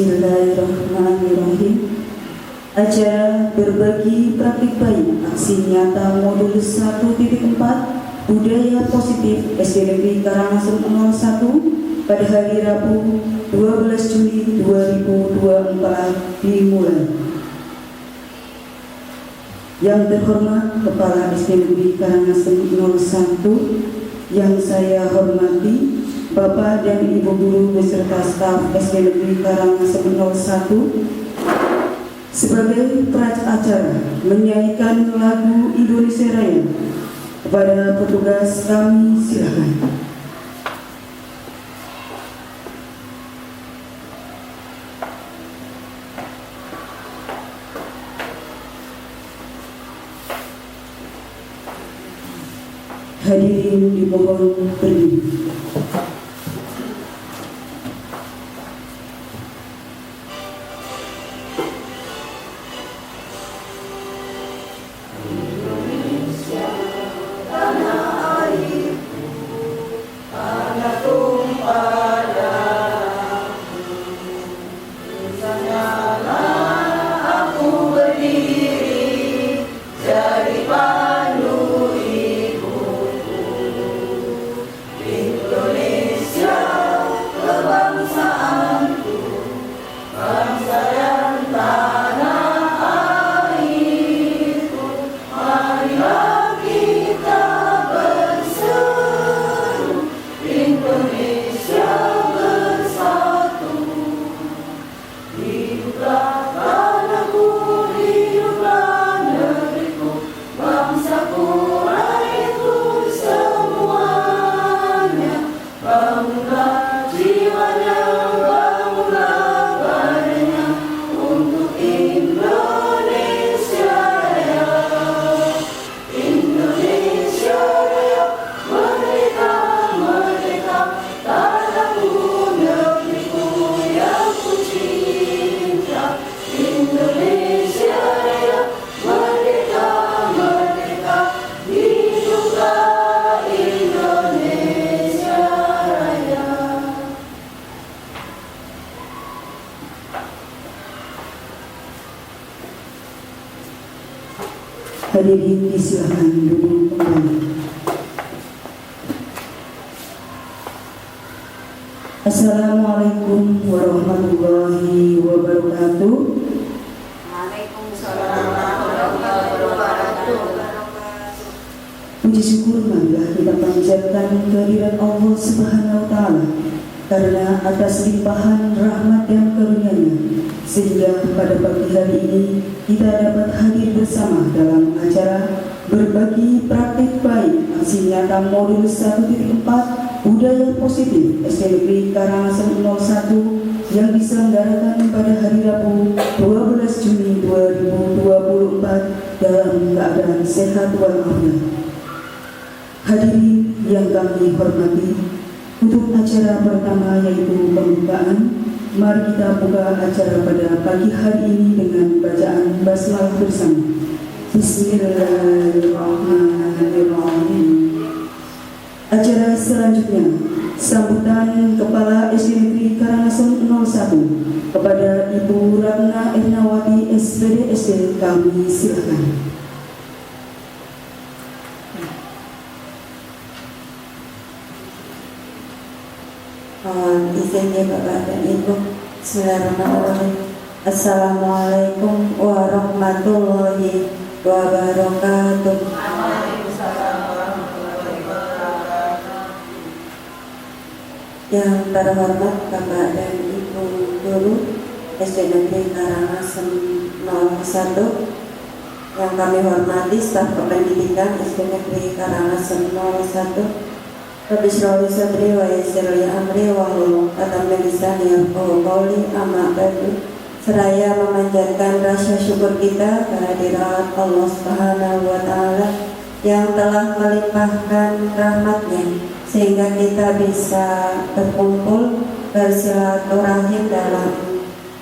Bismillahirrahmanirrahim. Acara berbagi praktik baik aksi nyata modul 1.4 budaya positif SD Negeri Karangasem 01 pada hari Rabu 12 Juli 2024 dimulai. Yang terhormat Kepala SD Negeri Karangasem 01, yang saya hormati Bapak dan Ibu Guru beserta staf SD Negeri Karangasem 01, sebagai acara menyanyikan lagu Indonesia Raya. Kepada petugas kami silakan. Hadirin dimohon berdiri. Hadirin disilakan duduk kembali. Assalamualaikum warahmatullahi wabarakatuh. Waalaikumsalam warahmatullahi wabarakatuh. Puji syukur marilah kita panjatkan kehadirat Allah Subhanahu wa Ta'ala, karena atas limpahan rahmat dan karunia-Nya sehingga pada pagi hari ini kita dapat hadir bersama dalam acara berbagi praktik baik aksi nyata modul 1.4 budaya positif SD Negeri Karangasem 01 yang diselenggarakan pada hari Rabu 12 Juni 2024 dalam keadaan sehat walafiat. Hadirin yang kami hormati, untuk acara pertama yaitu pembukaan, mari kita buka acara pada pagi hari ini dengan bacaan basmalah bersama. Bismillahirrahmanirrahim. Acara selanjutnya, sambutan Kepala SD Negeri Karangasem 01 kepada Ibu Ratna Ernawati SPD SD, kami silakan. Mohon izinnya Bapak dan Ibu. Bismillahirrahmanirrahim. Assalamualaikum warahmatullahi wabarakatuh. Yang terhormat Bapak dan Ibu Guru SD Negeri Karangasem 01, yang kami hormati staf kependidikan SD Negeri Karangasem 01, Rabbi shrah li sadri wa yassir li amri wahlul 'uqdatam min lisani yafqahu qawli, amma ba'du. Seraya memanjatkan rasa syukur kita kehadirat Allah Subhanahu wa Ta'ala yang telah melimpahkan rahmat-Nya sehingga kita bisa berkumpul bersilaturahim dalam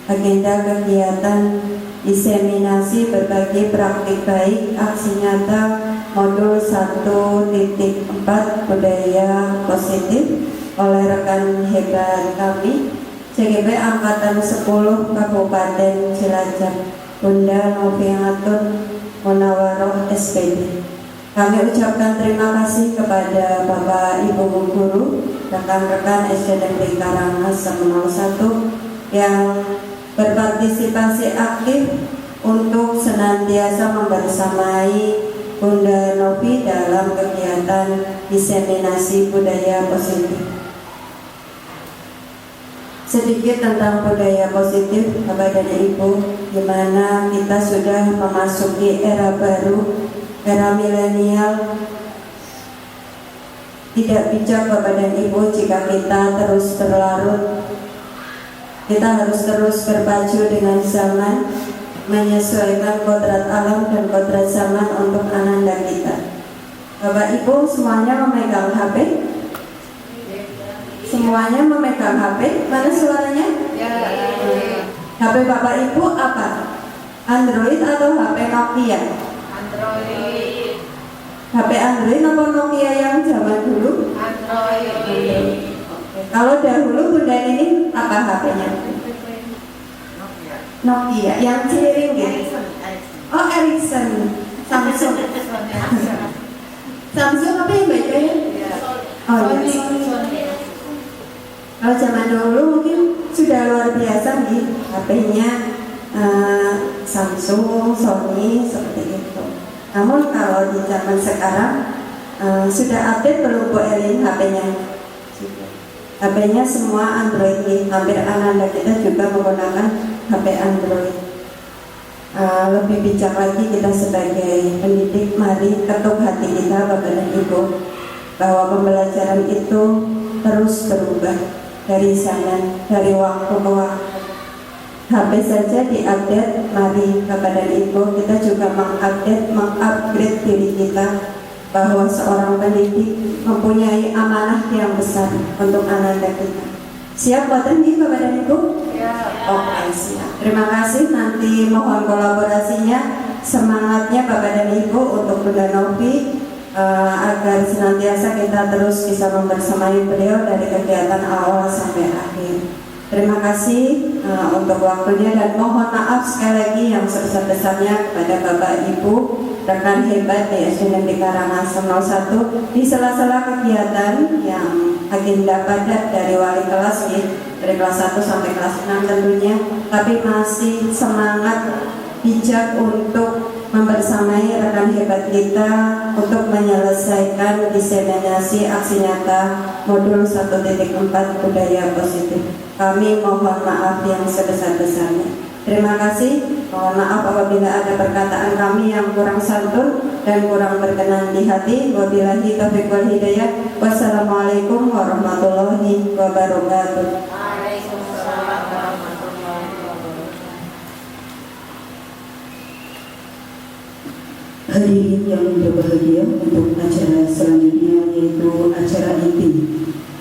agenda kegiatan diseminasi berbagi praktik baik aksi nyata modul 1.4 budaya positif oleh rekan hebat kami CGP Angkatan 10 Kabupaten Cilacap, Bunda Noviatun Munawaroh SPD. Kami ucapkan terima kasih kepada Bapak Ibu guru, rekan-rekan SD Negeri Karangasem 01 yang berpartisipasi aktif untuk senantiasa membersamai Bunda Novi dalam kegiatan diseminasi budaya positif. Sedikit tentang budaya positif, Bapak dan Ibu, di mana kita sudah memasuki era baru, era milenial. Tidak bijak Bapak dan Ibu jika kita terus berlarut. Kita harus terus berpacu dengan zaman, menyesuaikan kodrat alam dan kodrat zaman untuk ananda kita. Bapak Ibu semuanya memegang HP? Semuanya memegang HP? Mana suaranya? HP Bapak Ibu apa? Android atau HP Nokia? Android. HP Android atau Nokia yang zaman dulu? Android. Kalau dahulu Bunda ini apa HP-nya? Nokia yang ciliring gitu. Oh, Ericsson. Samsung. Samsung apa yang bacanya? Oh ya. Kalau zaman dulu mungkin sudah luar biasa nih HP-nya Samsung, Sony seperti itu. Namun kalau di zaman sekarang sudah update belum Bu Elin HP-nya? HP-nya semua Android nih. Hampir anak-anak kita juga menggunakan HP Android. Lebih bijak lagi kita sebagai pendidik, mari ketuk hati kita Bapak dan Ibu bahwa pembelajaran itu terus berubah dari zaman, dari waktu ke waktu. HP saja diupdate, mari Bapak dan Ibu kita juga mengupgrade diri kita bahwa seorang pendidik mempunyai amanah yang besar untuk anak kita. Siap buat ini Bapak dan Ibu? Ya. Oke, siap. Terima kasih, nanti mohon kolaborasinya, semangatnya Bapak dan Ibu untuk Bunda Novi agar senantiasa kita terus bisa membersamai beliau dari kegiatan awal sampai akhir. Terima kasih untuk waktunya dan mohon maaf sekali lagi yang sebesar-besarnya kepada Bapak Ibu rekan hebat di SD Negeri Karangasem 01 di sela-sela kegiatan yang agenda padat dari wali kelas ya, dari kelas 1 sampai kelas 6 tentunya, tapi masih semangat bijak untuk membersamai rekan hebat kita untuk menyelesaikan diseminasi aksi nyata modul 1.4 budaya positif. Kami mohon maaf yang sebesar-besarnya. Terima kasih. Mohon maaf apabila ada perkataan kami yang kurang santun dan kurang berkenan di hati. Wabillahi taufiq wal hidayah. Wassalamualaikum warahmatullahi wabarakatuh. Waalaikumsalam warahmatullahi wabarakatuh. Hadirin yang berbahagia, untuk acara selanjutnya yaitu acara inti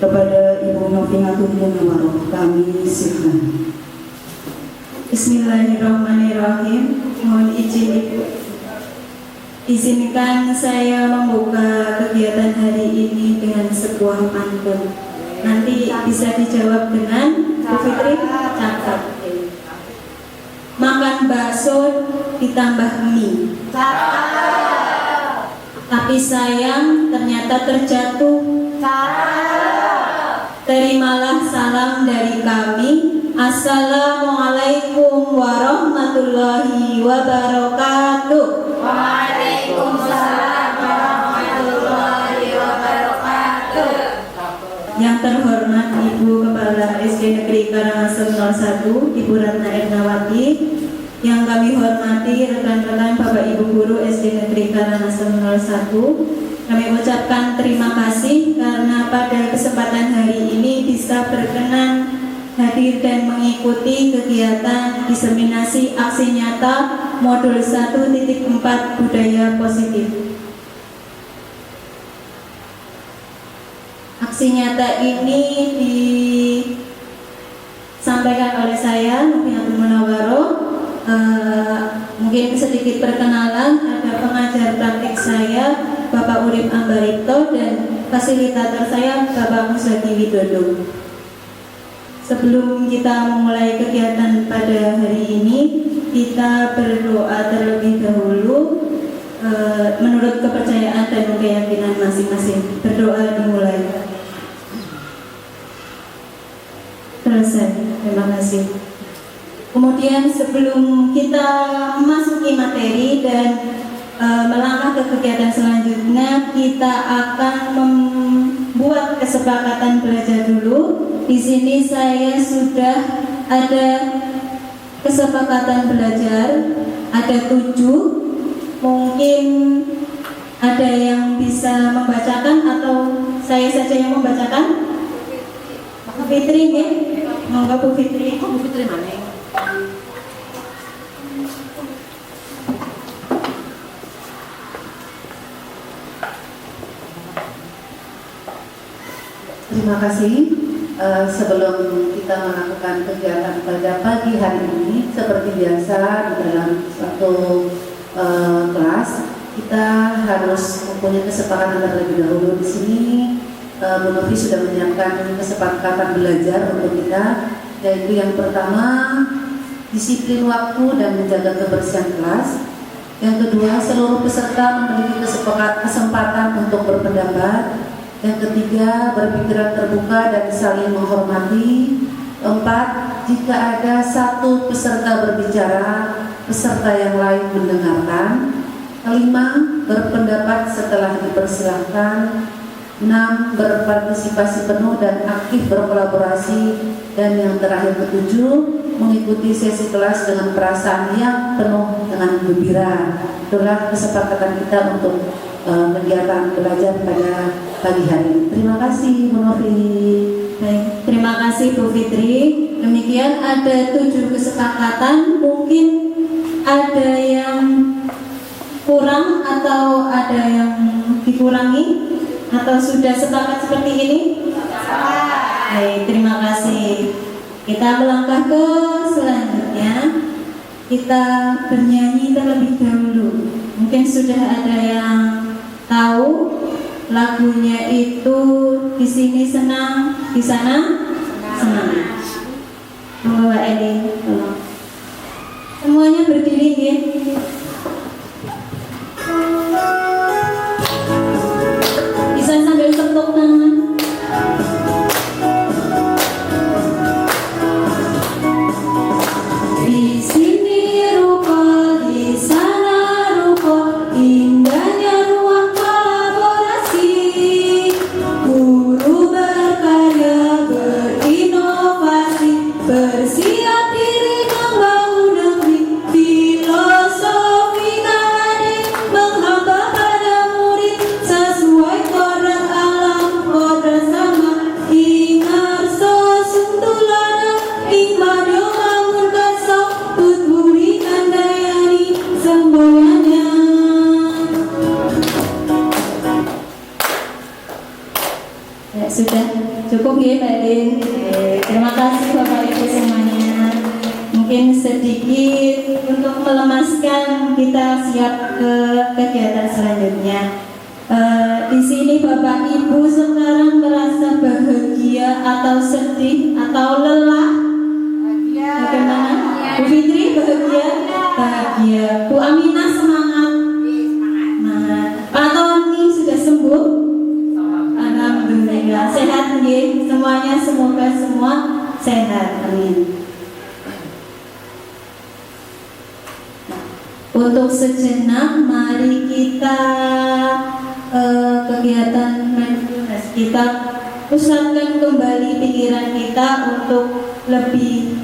kepada Ibu Noviatun Munawaroh kami silakan. Bismillahirrahmanirrahim. Mohon izin Ibu. Izinkan saya membuka kegiatan hari ini dengan sebuah pantun. Nanti bisa dijawab dengan Bu Fitri. Cakep. Makan bakso ditambah mie. Tapi sayang ternyata terjatuh. Terimalah salam dari kami. Assalamualaikum warahmatullahi wabarakatuh. Waalaikumsalam warahmatullahi wabarakatuh. Yang terhormat Ibu Kepala SD Negeri Karangasem 01, Ibu Ratna Ernawati. Yang kami hormati rekan-rekan Bapak Ibu Guru SD Negeri Karangasem 01. Kami ucapkan terima kasih karena pada kesempatan hari ini bisa berkenan hadir dan mengikuti kegiatan diseminasi aksi nyata modul 1.4 budaya positif. Aksi nyata ini disampaikan oleh saya Noviatun Munawaroh. Mungkin sedikit perkenalan, ada pengajar praktik saya Bapak Urip Ambarito dan fasilitator saya Bapak Musadi Widodo. sebelum kita memulai kegiatan pada hari ini, kita berdoa terlebih dahulu menurut kepercayaan dan keyakinan masing-masing. Berdoa dimulai. Selesai. Terima kasih. Kemudian sebelum kita memasuki materi dan melangkah ke kegiatan selanjutnya, kita akan membuat kesepakatan belajar dulu. Di sini saya sudah ada kesepakatan belajar, ada 7. Mungkin ada yang bisa membacakan atau saya saja yang membacakan. Bu Fitri, ya? Monggo Bu Fitri. Bu Fitri mana? Terima kasih. Sebelum kita melakukan kegiatan pada pagi hari ini, seperti biasa di dalam suatu kelas, kita harus mempunyai kesepakatan terlebih dahulu. Di sini Bu Novi sudah menyiapkan kesepakatan belajar untuk kita, yaitu yang pertama disiplin waktu dan menjaga kebersihan kelas. Yang kedua, seluruh peserta memiliki kesempatan untuk berpendapat. Yang ketiga, berpikiran terbuka dan saling menghormati. 4, jika ada satu peserta berbicara, peserta yang lain mendengarkan. 5, berpendapat setelah dipersilahkan. 6, berpartisipasi penuh dan aktif berkolaborasi. Dan yang terakhir ke-7, mengikuti sesi kelas dengan perasaan yang penuh dengan gembira. Itulah kesepakatan kita untuk kegiatan belajar pada pagi hari ini. Terima kasih Bu Novi. Baik, terima kasih Bu Fitri. Demikian ada 7 kesepakatan. Mungkin ada yang kurang atau ada yang dikurangi, atau sudah sepakat seperti ini? Baik, terima kasih. Kita melangkah ke selanjutnya. Kita bernyanyi terlebih dahulu. Mungkin sudah ada yang tahu lagunya itu di sini senang, di sana senang. Mbak Eli, tolong. Semuanya berdiri ya. Bisa sambil tepuk tangan. Di sini ruko, di sana ruko, indahnya ruang kolaborasi. Guru berkarya, berinovasi, bersiap diri membangun negeri. Filosofi tadi menghamba pada murid sesuai kodrat alam, kodrat sama. Ingarso suntulana, ingmado bangun kaso, tutburi andayani semboyannya. Ya, sudah cukup ya Mbak Din. Terima kasih Bapak Ibu semuanya. Mungkin sedikit untuk melemaskan, kita siap ke kegiatan selanjutnya. Di sini Bapak Ibu sekarang merasa bahagia atau sedih atau lelah? Bagaimana? Bu Fitri bahagia? Bahagia. Bu Aminah semangat? Semangat. Pak Tony sudah sembuh? Alhamdulillah. Sehat nggih semuanya, semoga semua sehat. Amin. Untuk sejenak mari kita kegiatan mindfulness, kita pusatkan kembali pikiran kita untuk lebih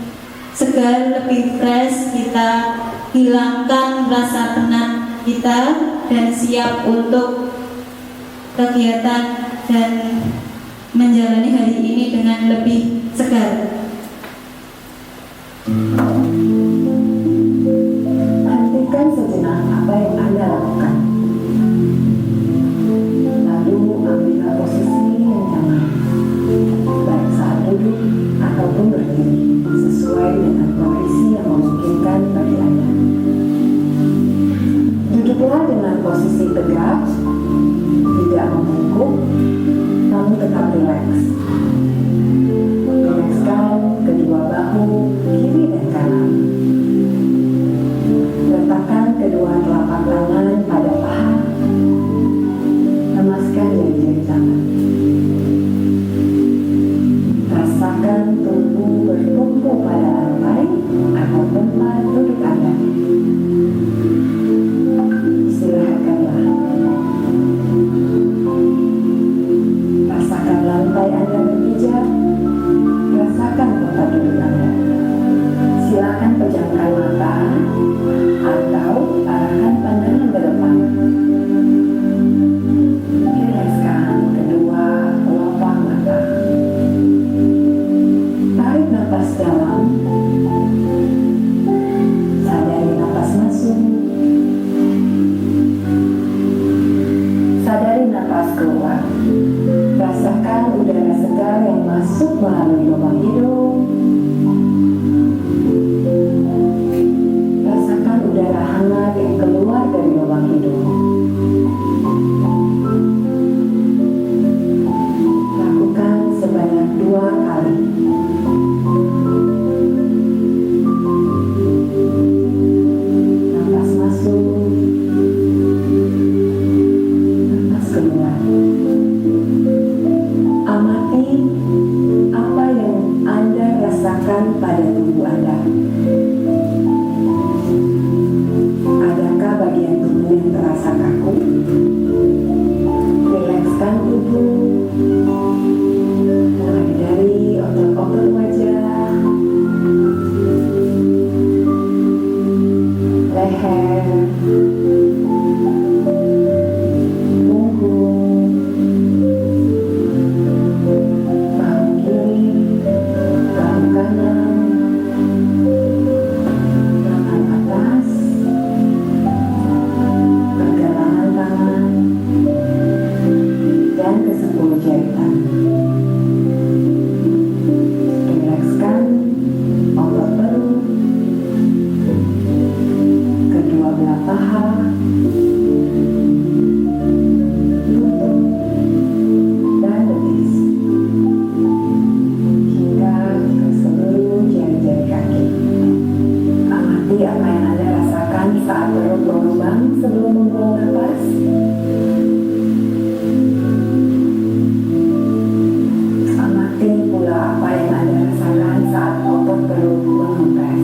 segar, lebih fresh. Kita hilangkan rasa penat kita dan siap untuk kegiatan dan menjalani hari ini dengan lebih segar. Hentikan sejenak apa yang Anda lakukan. Lalu ambillah posisi yang nyaman, baik saat duduk ataupun berdiri, sesuai dengan kondisi yang memungkinkan bagi Anda. Duduklah dengan posisi tegak, tidak membungkuk, namun tetap rileks. Rilekskan masuk melalui lubang hidung. Rasakan udara hangat yang keluar dari lubang hidung. Lakukan sebanyak 2 kali. Napas masuk, napas keluar. Amati apa yang Anda rasakan pada tubuh Anda. Adakah bagian tubuh yang terasa kaku? Rilekskan tubuh, mulai dari otot-otot wajah, leher, punggung, bahu kiri, bahu kanan, lengan atas, pergelangan tangan, dan ke-10 jari tangan. Rilekskan otot perut, kedua belah paha, lutut, dan betis, hingga ke seluruh jari-jari kaki. Amati apa yang Anda rasakan saat perut berlubang sebelum membuang napas. Amati pula apa yang Anda rasakan saat otot perut mengempes.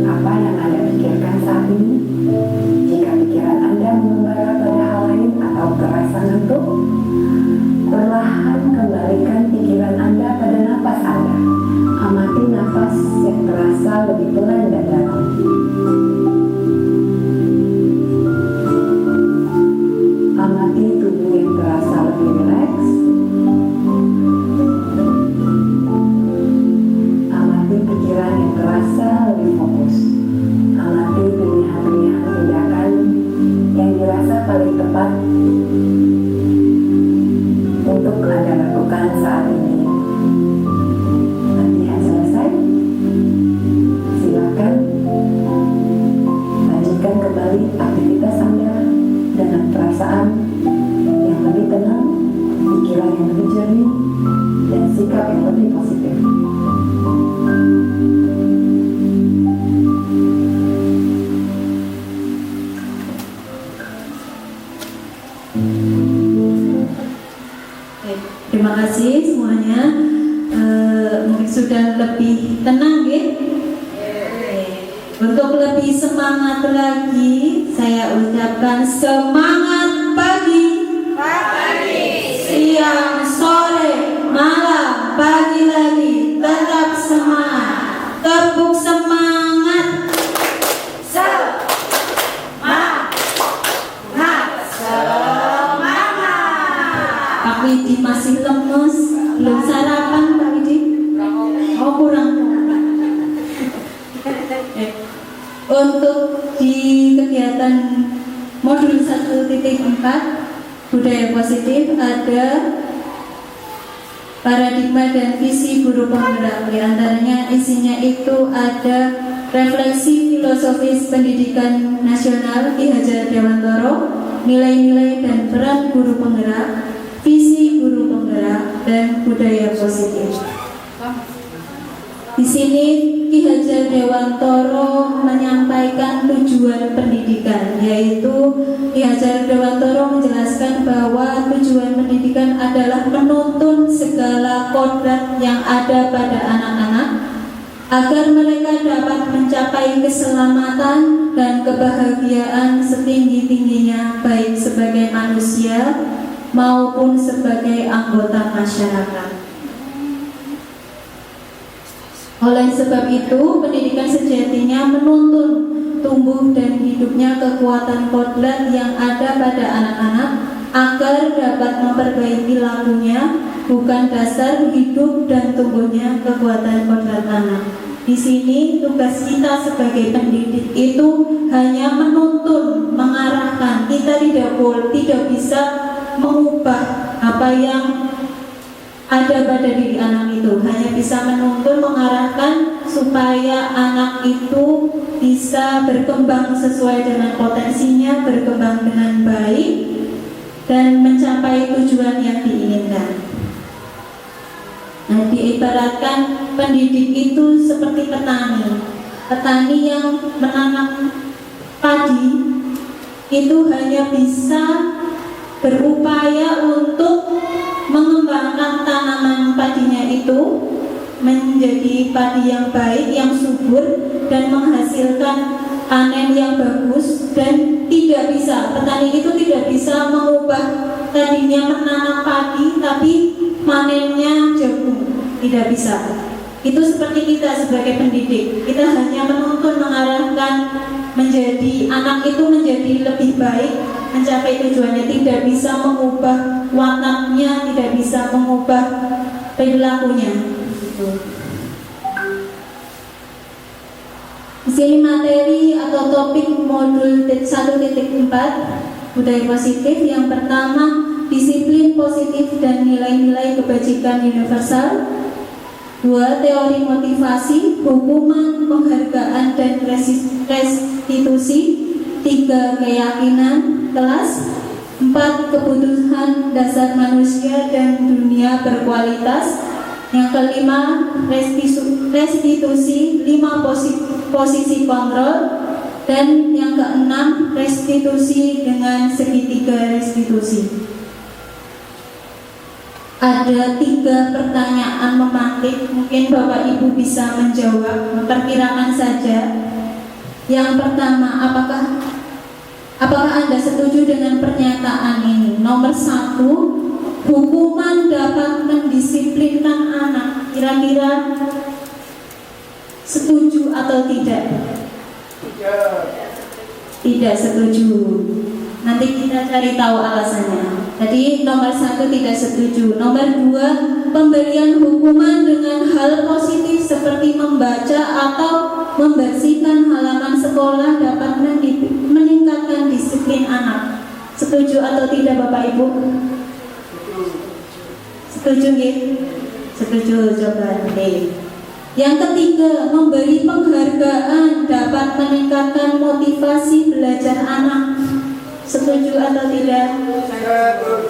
Apa yang Anda pikirkan saat ini? Jika pikiran Anda mengembara pada hal lain atau terasa ngantuk, perlahan kembalikan pikiran Anda pada napas Anda. Amati nafas yang terasa lebih pelan dan dalam. Amati tubuh yang terasa lebih rileks. Amati pikiran yang terasa lebih fokus. Amati pilihan-pilihan tindakan yang dirasa paling tepat untuk Anda lakukan saat ini. Latihan selesai. Silakan lanjutkan kembali aktivitas Anda dengan perasaan yang lebih tenang, pikiran yang lebih jernih, dan sikap yang lebih positif. Baik, terima kasih semuanya. Mungkin sudah lebih tenang ya. Untuk lebih semangat lagi, saya ucapkan semangat pagi, siang, sore, malam, pagi lagi, tetap semangat, tepuk semangat. Pak Widi masih lemes, belum sarapan Pak Widi? Oh kurang. Untuk di kegiatan modul 1.4 budaya positif ada paradigma dan visi guru penggerak. Di antaranya isinya itu ada refleksi filosofis pendidikan nasional Ki Hajar Dewantoro, nilai-nilai dan peran guru penggerak, visi guru penggerak, dan budaya positif. Di sini Ki Hajar Dewantoro menyampaikan tujuan pendidikan, yaitu Ki Hajar Dewantoro menjelaskan bahwa tujuan pendidikan adalah menuntun segala kodrat yang ada pada anak-anak agar mereka dapat mencapai keselamatan dan kebahagiaan setinggi-tingginya, baik sebagai manusia maupun sebagai anggota masyarakat. Oleh sebab itu, pendidikan sejatinya menuntun tumbuh dan hidupnya kekuatan kodrat yang ada pada anak-anak agar dapat memperbaiki lakunya, bukan dasar hidup dan tumbuhnya kekuatan kodrat anak. Di sini tugas kita sebagai pendidik itu hanya menuntun, mengarahkan, kita tidak bisa mengubah apa yang ada pada diri anak itu, hanya bisa menuntun, mengarahkan supaya anak itu bisa berkembang sesuai dengan potensinya, berkembang dengan baik dan mencapai tujuan yang diinginkan. Nah, diibaratkan pendidik itu seperti petani yang menanam padi itu hanya bisa berupaya untuk mengembangkan tanaman padinya itu menjadi padi yang baik, yang subur dan menghasilkan panen yang bagus, dan petani itu tidak bisa mengubah tadinya menanam padi tapi manennya jagung, tidak bisa. Itu seperti kita sebagai pendidik, kita hanya menuntun, mengarahkan menjadi anak itu menjadi lebih baik, mencapai tujuannya, tidak bisa mengubah wataknya, tidak bisa mengubah perilakunya. Di sini materi atau topik modul 1.4 budaya positif. Yang pertama, disiplin positif dan nilai-nilai kebajikan universal. 2. Teori motivasi, hukuman, penghargaan dan restitusi. 3. Keyakinan kelas. 4. Kebutuhan dasar manusia dan dunia berkualitas. Yang kelima, restitusi. 5. Posisi kontrol. Dan yang keenam, restitusi dengan segitiga restitusi. Ada 3 pertanyaan memantik, mungkin Bapak Ibu bisa menjawab, memperkirakan saja. Yang pertama, apakah Anda setuju dengan pernyataan ini? Nomor 1, hukuman dapat mendisiplinkan anak. Kira-kira setuju atau tidak? Tidak setuju. Nanti kita cari tahu alasannya. Jadi nomor 1 tidak setuju. Nomor 2, pemberian hukuman dengan hal positif seperti membaca atau membersihkan halaman sekolah dapat meningkatkan disiplin anak. Setuju atau tidak Bapak Ibu? Setuju gitu? Setuju, coba deh. Yang ketiga, memberi penghargaan dapat meningkatkan motivasi belajar anak. Setuju atau tidak?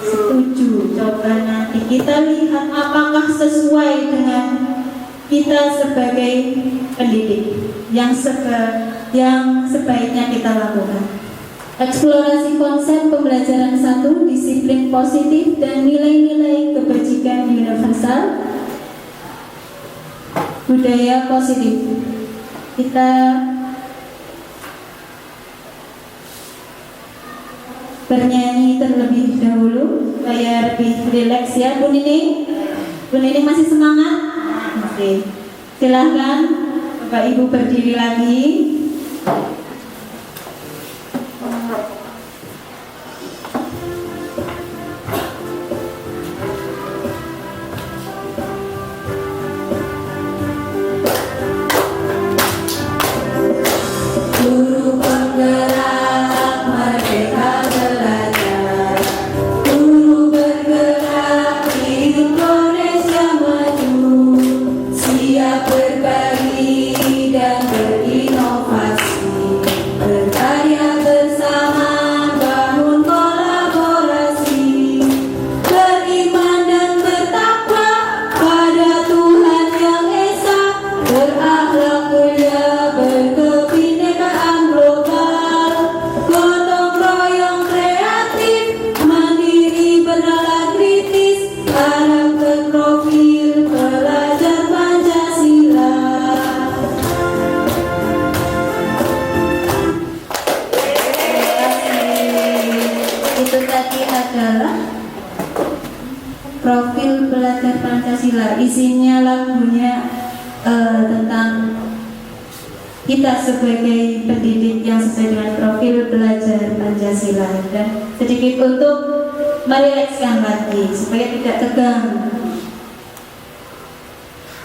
Setuju. Coba nanti kita lihat apakah sesuai dengan kita sebagai pendidik yang sebaiknya kita lakukan. Eksplorasi konsep pembelajaran 1, disiplin positif dan nilai-nilai kebajikan universal. Budaya positif. Kita bernyanyi terlebih dahulu supaya lebih rileks ya. Bu Nining masih semangat? Oke. Silahkan Bapak Ibu berdiri lagi. Guru penggerak merdeka belajar, guru bergerak di Indonesia maju, siap berbagi dan berinovasi, berkarya bersama, bangun kolaborasi, beriman dan bertakwa pada Tuhan yang Esa, berakhlak mulia, berkebinekaan global, gotong royong kreatif, mandiri bernalar kritis, harapkan profil pelajar Pancasila. Itu tadi adalah profil pelajar Pancasila. Isinya lagunya tentang kita sebagai pendidik yang sesuai dengan profil belajar Pancasila, dan sedikit untuk merilekskan lagi supaya tidak tegang.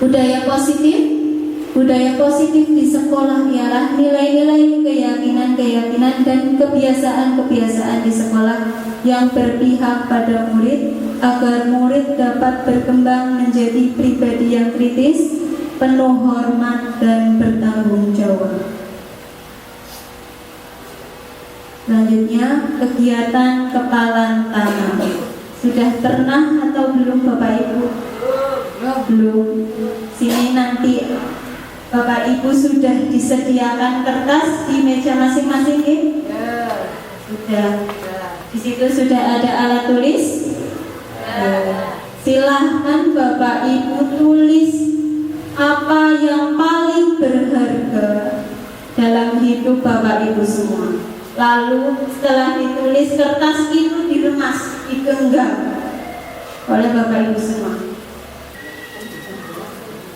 Budaya positif, Budaya positif di sekolah ialah nilai-nilai, keyakinan-keyakinan, dan kebiasaan-kebiasaan di sekolah yang berpihak pada murid agar murid dapat berkembang menjadi pribadi yang kritis, penuh hormat, dan bertanggung jawab. Selanjutnya, kegiatan kepalan tangan. Sudah pernah atau belum Bapak Ibu? Belum. Sini nanti Bapak Ibu sudah disediakan kertas di meja masing-masing ya? Sudah. Di situ sudah ada alat tulis. Silahkan Bapak Ibu tulis apa yang paling berharga dalam hidup Bapak Ibu semua. Lalu setelah ditulis, kertas itu diremas, digenggam oleh Bapak Ibu semua.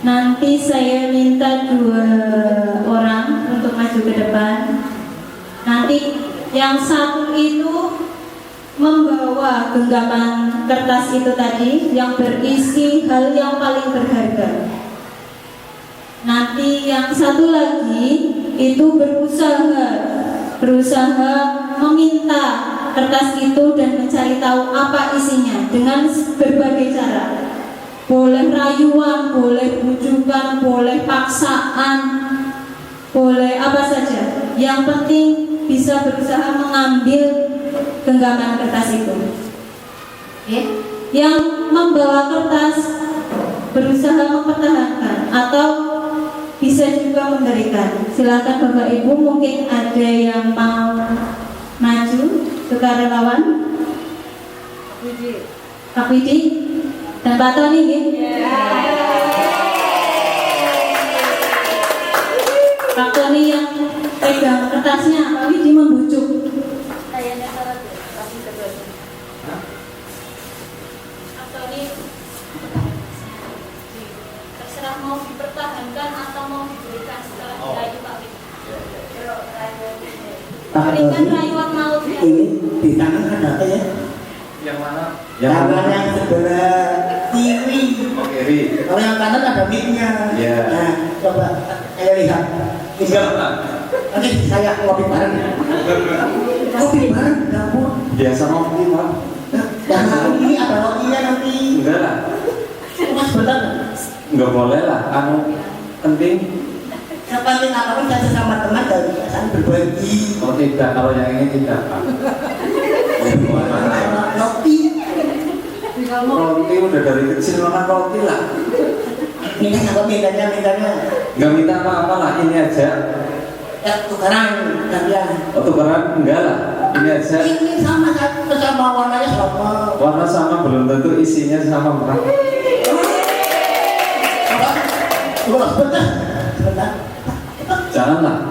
Nanti saya minta 2 orang untuk maju ke depan. Nanti yang satu itu membawa genggaman kertas itu tadi yang berisi hal yang paling berharga. Nanti yang satu lagi itu berusaha meminta kertas itu dan mencari tahu apa isinya dengan berbagai cara. Boleh rayuan, boleh bujukan, boleh paksaan, boleh apa saja. Yang penting bisa berusaha mengambil genggaman kertas itu. Yang membawa kertas berusaha mempertahankan atau bisa juga memberikan. Silakan Bapak Ibu, mungkin ada yang mau maju sukarelawan. Pak Widi dan Pak Tony Pak Tony yang pegang kertasnya, Pak Widi membujuk. Pak Tony terserah mau dipertahankan atau mau diberikan setelah dirayu Pak Widi. Berikan rayuan maut ya. Ini di tangan ada apa ya? Yang mana? Tangan yang sebelah kiri. Oh, kiri. Kalau yang kanan ada mic-nya. Iya. Nah, coba saya lihat. Tinggal. Nanti saya ngopi bareng. Ngopi bareng di dapur. Biasa ngopi, Pak. Nah, ini ada rotinya nanti. Enggak lah. Mas bentar. Enggak boleh lah. Penting. Yang penting apapun saya sama teman dan biasanya berbagi. Oh tidak, kalau yang ini tidak, Pak. Roti. Roti udah dari kecil makan roti lah. Ini apa mintanya? Enggak minta apa-apa lah, ini aja. Ya tukaran gantian. Oh tukeran enggak lah, ini aja. Ini sama warnanya sama. Warna sama belum tentu isinya sama, Pak. Coba sebentar. Janganlah.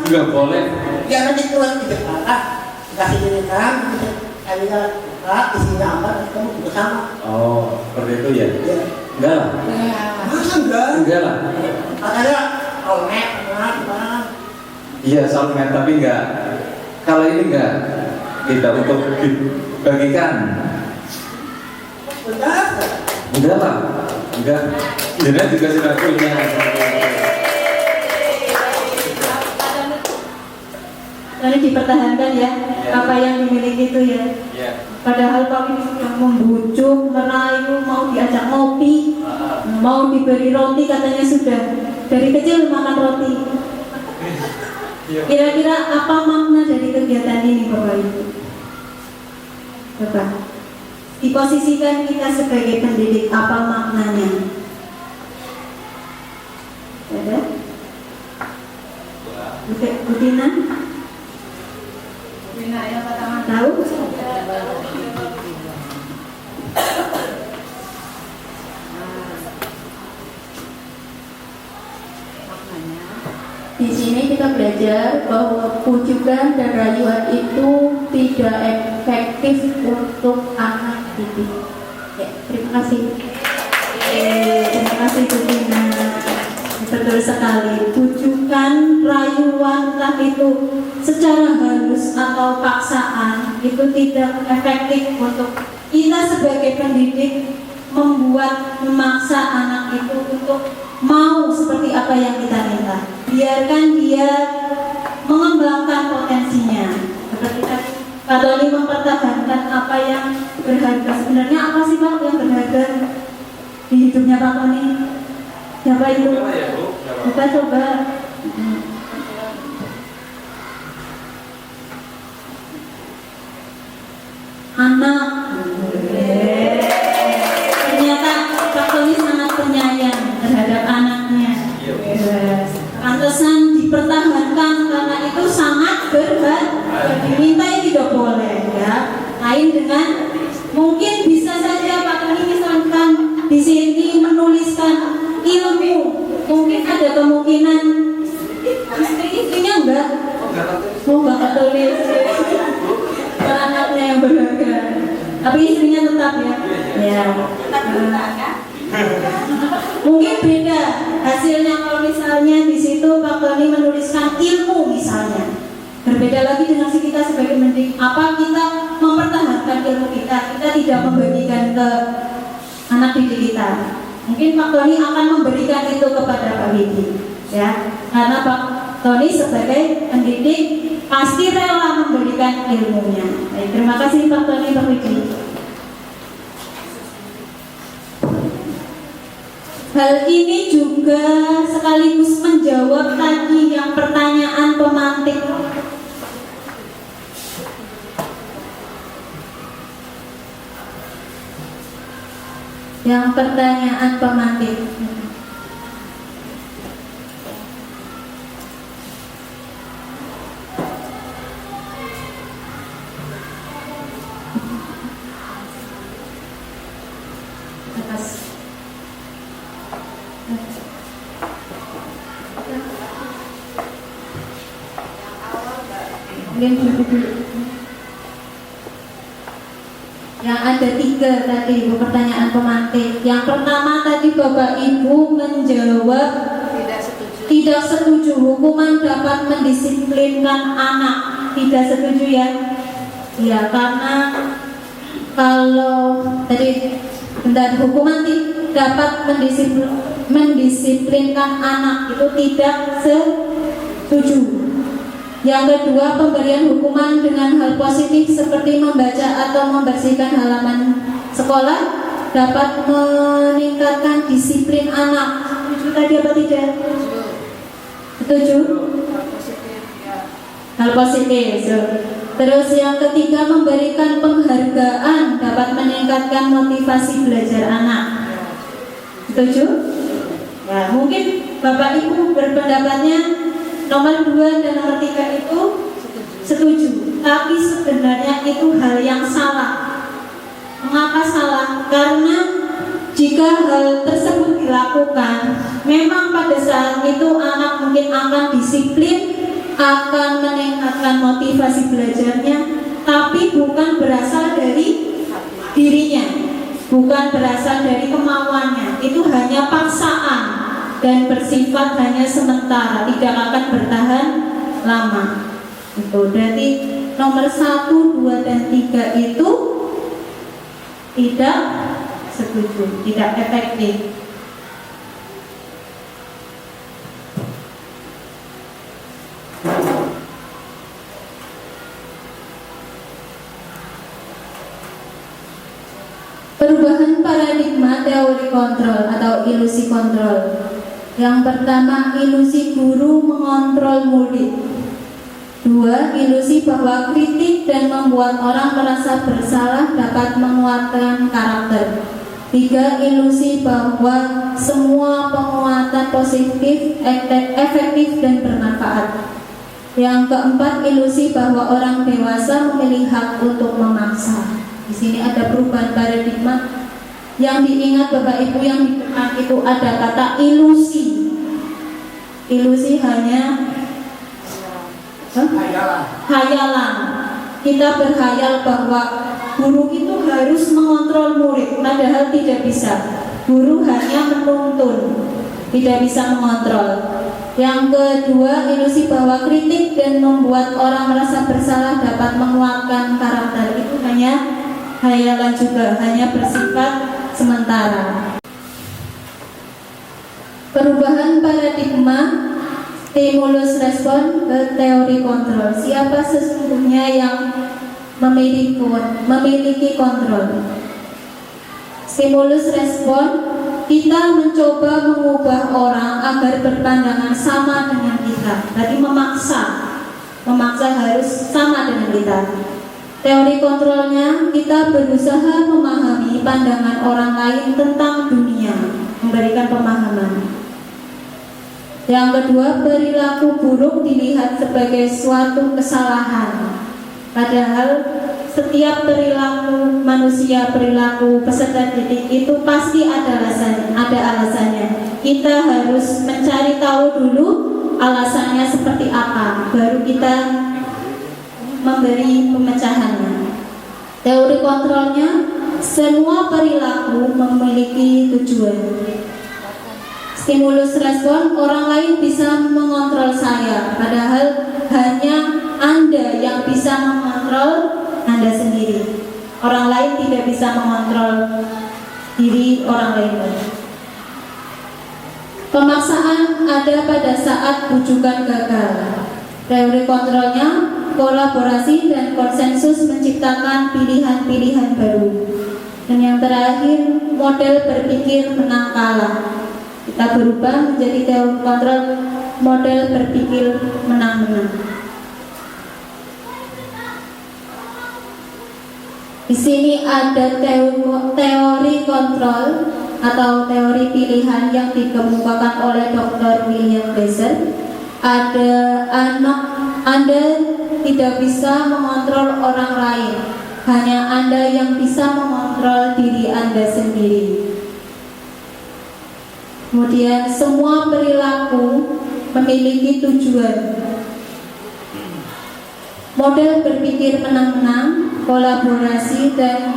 Enggak boleh. Ya nanti keluar di depan. Kasih ini kan, saya isinya apa? Kamu juga sama. Oh, seperti itu ya? Ya. Enggak lah. Masa enggak? Enggak lah. Katanya oleh apa? Iya, salmet tapi enggak. Kalau ini enggak. Tidak untuk dibagikan. Benar? Enggak lah. Enggak. Jadi juga sudah punya. Lalu dipertahankan ya, apa yang dimiliki itu ya. Padahal Pak Widi sudah membujuk, merayu, mau diajak ngopi, mau diberi roti, katanya sudah dari kecil makan roti. Kira-kira apa makna dari kegiatan ini Bapak Ibu? Bapak, diposisikan kita sebagai pendidik, apa maknanya? Ada? Bu Tina? Tahu? Di sini kita belajar bahwa pujukan dan rayuan itu tidak efektif untuk anak didik. Ya, terima kasih. Terima kasih Bu Tina. Betul sekali. Pujukan, rayuan, entah itu secara halus atau paksaan itu tidak efektif untuk kita sebagai pendidik membuat memaksa anak itu untuk mau seperti apa yang kita minta. Biarkan dia mengembangkan potensinya. Seperti tadi Pak Tony mempertahankan apa yang berharga. Sebenarnya apa sih Pak yang berharga di hidupnya Pak Tony? Siapa itu? Kita coba. Anak. Ternyata Pak Tony sangat penyayang terhadap anaknya. Pantesan dipertahankan karena itu sangat berharga. Dimintai tidak boleh ya. Lain dengan mungkin bisa saja Pak Tony misalkan di sini menuliskan ilmu, mungkin ada kemungkinan istrinya enggak tulis anaknya yang berharga, tapi istrinya tetap ya. Mungkin beda hasilnya kalau misalnya di situ Pak Tony menuliskan ilmu misalnya, berbeda lagi dengan si kita sebagai mendidik. Apa kita mempertahankan ilmu kita tidak membagikan ke anak didik kita. Mungkin Pak Tony akan memberikan itu kepada Pak Widi, ya, karena Pak Tony sebagai pendidik pasti rela memberikan ilmunya. Baik, terima kasih Pak Tony, Pak Widi. Hal ini juga sekaligus menjawab tadi yang pertanyaan pemantik. Yang pertanyaan pemantik. Yang ada 3 tadi pertanyaan pemantik. Yang pertama tadi Bapak Ibu menjawab tidak setuju hukuman dapat mendisiplinkan anak. Tidak setuju ya? Ya, karena kalau tadi hukuman dapat mendisiplinkan anak itu tidak setuju. Yang kedua, pemberian hukuman dengan hal positif seperti membaca atau membersihkan halaman sekolah dapat meningkatkan disiplin anak. Setuju tadi apa tidak? Setuju? Hal positif. Terus yang ketiga, memberikan penghargaan dapat meningkatkan motivasi belajar anak. Setuju? Ya, mungkin Bapak Ibu berpendapatnya nomor 2 dan nomor 3 itu setuju, tapi sebenarnya itu hal yang salah. Mengapa salah? Karena jika hal tersebut dilakukan, memang pada saat itu anak mungkin akan disiplin, akan meningkatkan motivasi belajarnya, tapi bukan berasal dari dirinya, bukan berasal dari kemauannya. Itu hanya paksaan dan bersifat hanya sementara, tidak akan bertahan lama. Itu berarti nomor 1, 2, dan 3 itu tidak setuju, tidak efektif. Perubahan paradigma teori kontrol atau ilusi kontrol. Yang pertama, ilusi guru mengontrol murid. 2, ilusi bahwa kritik dan membuat orang merasa bersalah dapat menguatkan karakter. 3, ilusi bahwa semua penguatan positif, efektif dan bermanfaat. Yang keempat, ilusi bahwa orang dewasa memiliki hak untuk memaksa. Di sini ada perubahan paradigma. Yang diingat Bapak Ibu yang di depan itu ada kata ilusi. Ilusi hanya hayalan. Kita berhayal bahwa guru itu harus mengontrol murid, padahal tidak bisa. Guru hanya menuntun, tidak bisa mengontrol. Yang kedua, ilusi bahwa kritik dan membuat orang merasa bersalah dapat menguatkan karakter. Itu hanya hayalan juga, hanya bersifat sementara. Perubahan paradigma stimulus respon ke teori kontrol. Siapa sesungguhnya yang memiliki kontrol? Stimulus respon, kita mencoba mengubah orang agar berpandangan sama dengan kita. Jadi memaksa harus sama dengan kita. Teori kontrolnya, kita berusaha memahami pandangan orang lain tentang dunia, memberikan pemahaman. Yang kedua, perilaku buruk dilihat sebagai suatu kesalahan. Padahal setiap perilaku manusia, perilaku peserta didik itu pasti ada alasannya. Kita harus mencari tahu dulu alasannya seperti apa, baru kita memberi pemecahannya. Teori kontrolnya, semua perilaku memiliki tujuan. Stimulus respon, orang lain bisa mengontrol saya, padahal hanya Anda yang bisa mengontrol Anda sendiri. Orang lain tidak bisa mengontrol diri orang lain. Pemaksaan ada pada saat bujukan gagal. Teori kontrolnya, kolaborasi dan konsensus menciptakan pilihan-pilihan baru. Dan yang terakhir, model berpikir menang kalah. Kita berubah menjadi teori kontrol, model berpikir menang-menang. Di sini ada teori kontrol atau teori pilihan yang dikemukakan oleh Dr. William Glasser. Anda tidak bisa mengontrol orang lain, hanya Anda yang bisa mengontrol diri Anda sendiri. Kemudian semua perilaku memiliki tujuan. Model berpikir menang-menang, kolaborasi dan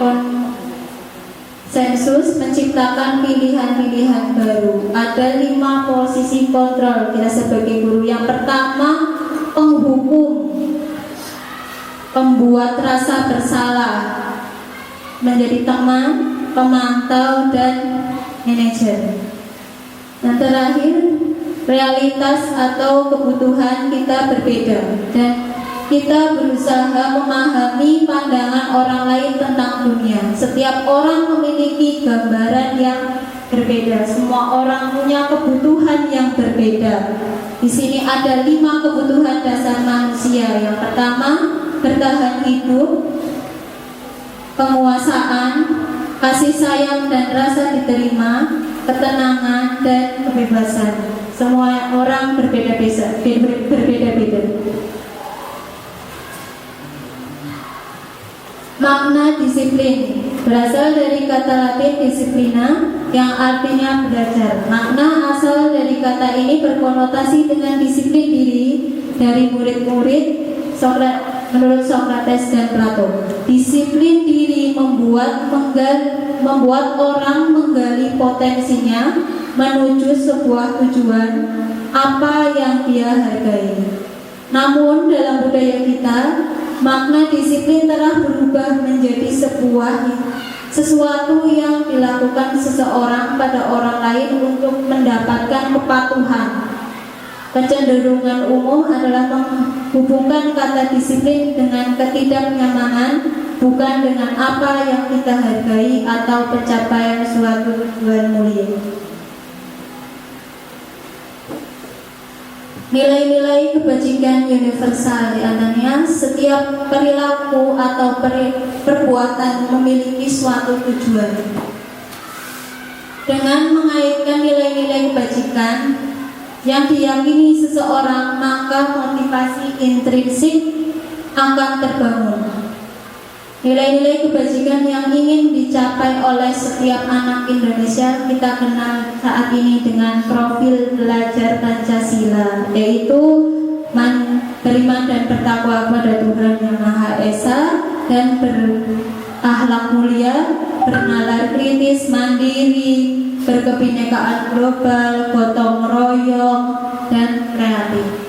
konsensus menciptakan pilihan-pilihan baru. Ada 5 posisi kontrol kita sebagai guru. Yang pertama, penghukum, pembuat rasa bersalah, menjadi teman, pemantau dan manajer. Yang terakhir, realitas atau kebutuhan kita berbeda dan kita berusaha memahami pandangan orang lain tentang dunia. Setiap orang memiliki gambaran yang berbeda. Semua orang punya kebutuhan yang berbeda. Di sini ada 5 kebutuhan dasar manusia. Yang pertama, bertahan hidup, penguasaan, kasih sayang dan rasa diterima, ketenangan dan kebebasan. Semua orang berbeda-beda. Makna disiplin berasal dari kata Latin disciplina yang artinya belajar. Makna asal dari kata ini berkonotasi dengan disiplin diri dari murid-murid menurut Socrates dan Plato. Disiplin diri membuat orang menggali potensinya menuju sebuah tujuan apa yang dia hargai. Namun dalam budaya kita, makna disiplin telah berubah menjadi sesuatu yang dilakukan seseorang pada orang lain untuk mendapatkan kepatuhan. Kecenderungan umum adalah menghubungkan kata disiplin dengan ketidaknyamanan, bukan dengan apa yang kita hargai atau pencapaian suatu tujuan mulia. Nilai-nilai kebajikan universal, di antaranya setiap perilaku atau perbuatan memiliki suatu tujuan. Dengan mengaitkan nilai-nilai kebajikan yang diyakini seseorang, maka motivasi intrinsik akan terbangun. Nilai-nilai kebajikan yang ingin dicapai oleh setiap anak Indonesia kita kenal saat ini dengan profil belajar Pancasila, yaitu beriman dan bertakwa kepada Tuhan Yang Maha Esa dan berakhlak mulia, bernalar kritis, mandiri, berkebinekaan global, gotong royong, dan kreatif.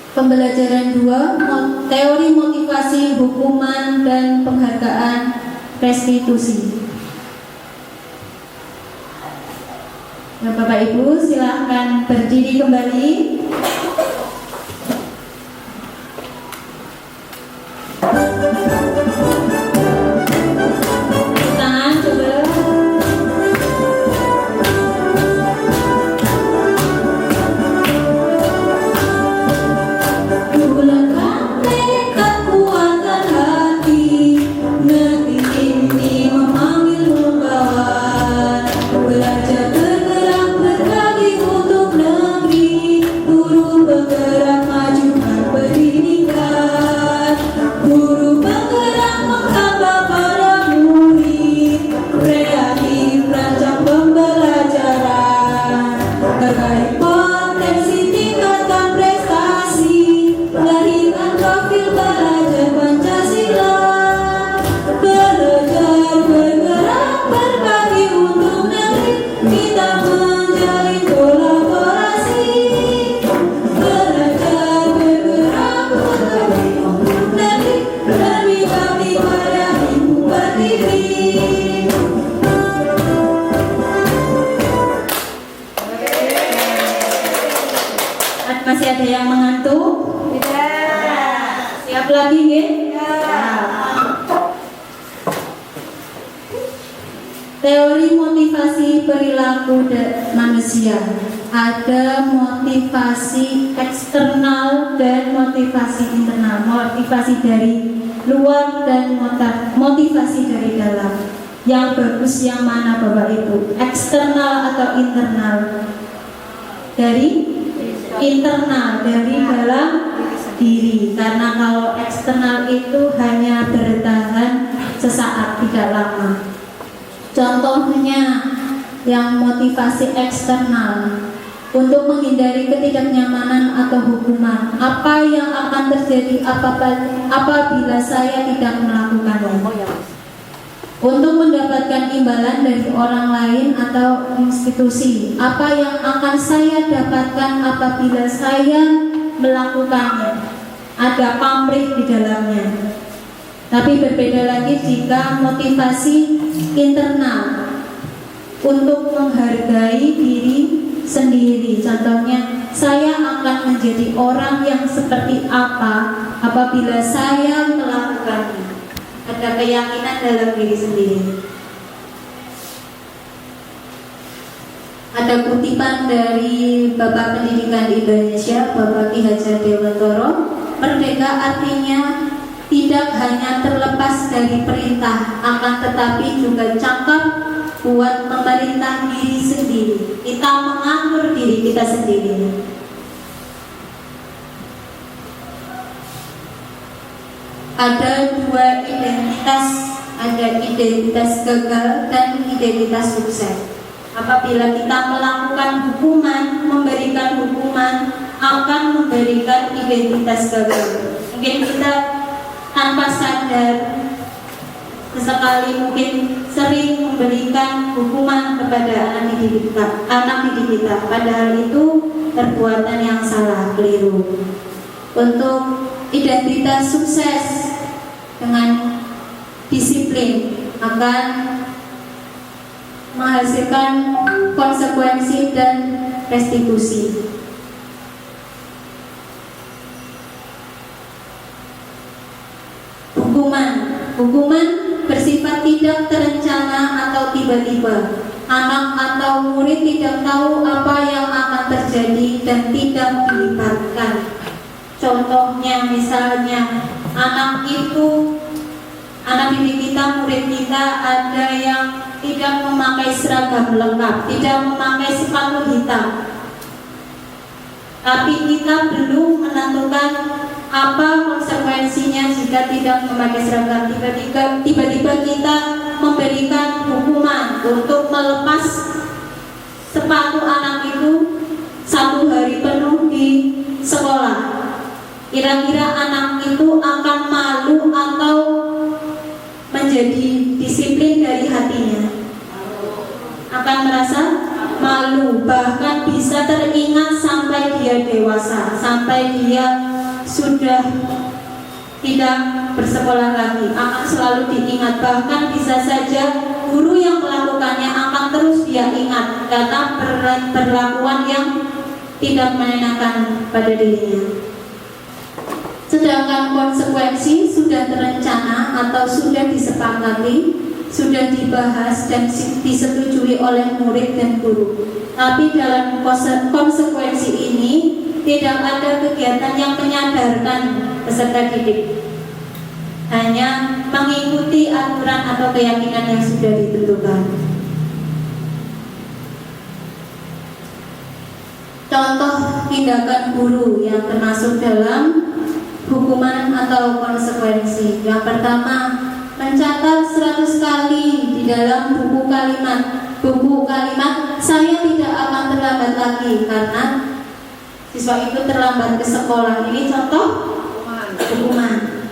Pembelajaran 2, teori motivasi, hukuman, dan penghargaan restitusi. Ya, Bapak Ibu silahkan berdiri kembali. Tangan coba. Bulatkan tekad kuatkan hati, negeri ini memanggilmu kawan. Belajar bergerak berbagi untuk negeri, guru bergerak majukan pendidikan, guru bergerak mengkabar para murid, kreatif rancang pembelajaran, terkait potensi tingkatkan prestasi, lahirkan profil belajar Pancasila, belajar bergerak berbagi untuk negeri, kita menjalin kolaborasi, belajar bergerak berbagi untuk negeri, demi bakti pada ibu pertiwi. Masih ada yang mengantuk? Tidak. Siap lagi, nggih? Teori motivasi perilaku manusia. Ada motivasi eksternal dan motivasi internal. Motivasi dari luar dan motivasi dari dalam. Yang bagus yang mana Bapak Ibu? Eksternal atau internal? Dari internal, dari dalam diri. Karena kalau eksternal itu hanya bertahan sesaat, tidak lama. Contohnya yang motivasi eksternal untuk menghindari ketidaknyamanan atau hukuman. Apa yang akan terjadi apabila saya tidak melakukannya? Untuk mendapatkan imbalan dari orang lain atau institusi. Apa yang akan saya dapatkan apabila saya melakukannya? Ada pamrih di dalamnya. Tapi berbeda lagi jika motivasi internal untuk menghargai diri sendiri. Contohnya, saya akan menjadi orang yang seperti apa apabila saya melakukannya. Ada keyakinan dalam diri sendiri. Ada kutipan dari Bapak Pendidikan Indonesia, Bapak Ki Hajar Dewantoro, merdeka artinya tidak hanya terlepas dari perintah, akan tetapi juga cakap buat memerintah diri sendiri. Kita mengatur diri kita sendiri. Ada dua identitas, ada identitas gagal dan identitas sukses. Apabila kita melakukan hukuman, memberikan hukuman, akan memberikan identitas gagal. Mungkin kita tanpa sadar sesekali mungkin sering memberikan hukuman kepada anak didik kita, padahal itu perbuatan yang salah, keliru. Untuk identitas sukses dengan disiplin akan menghasilkan konsekuensi dan restitusi. Hukuman bersifat tidak terencana atau tiba-tiba. Anak atau murid tidak tahu apa yang akan terjadi dan tidak dilibatkan. Contohnya misalnya anak didik kita, murid kita ada yang tidak memakai seragam lengkap, tidak memakai sepatu hitam. Tapi kita belum menentukan apa konsekuensinya jika tidak memakai seragam. Tiba-tiba kita memberikan hukuman untuk melepas sepatu anak itu 1 hari penuh di sekolah. Kira-kira anak itu akan malu atau menjadi disiplin dari hatinya? Akan merasa malu, bahkan bisa teringat sampai dia dewasa, sampai dia sudah tidak bersekolah lagi, akan selalu diingat. Bahkan bisa saja guru yang melakukannya akan terus dia ingat karena perlakuan yang tidak menyenangkan pada dirinya. Sedangkan konsekuensi sudah terencana atau sudah disepakati, sudah dibahas dan disetujui oleh murid dan guru. Tapi dalam konsekuensi ini tidak ada kegiatan yang menyadarkan peserta didik, hanya mengikuti aturan atau keyakinan yang sudah ditentukan. Contoh tindakan guru yang termasuk dalam hukuman atau konsekuensi. Yang pertama, mencatat 100 kali di dalam buku kalimat saya tidak akan terlambat lagi karena siswa itu terlambat ke sekolah. Ini contoh hukuman.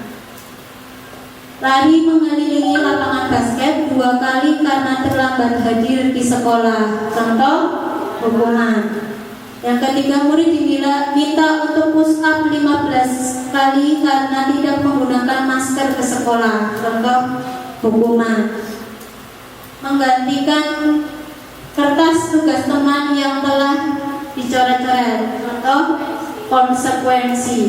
Lari mengelilingi lapangan basket 2 kali karena terlambat hadir di sekolah. Contoh hukuman. Yang ketiga, murid diminta untuk push up 15 kali karena tidak menggunakan masker ke sekolah. Contoh hukuman. Menggantikan kertas tugas teman yang telah dicoret-coret. Contoh konsekuensi.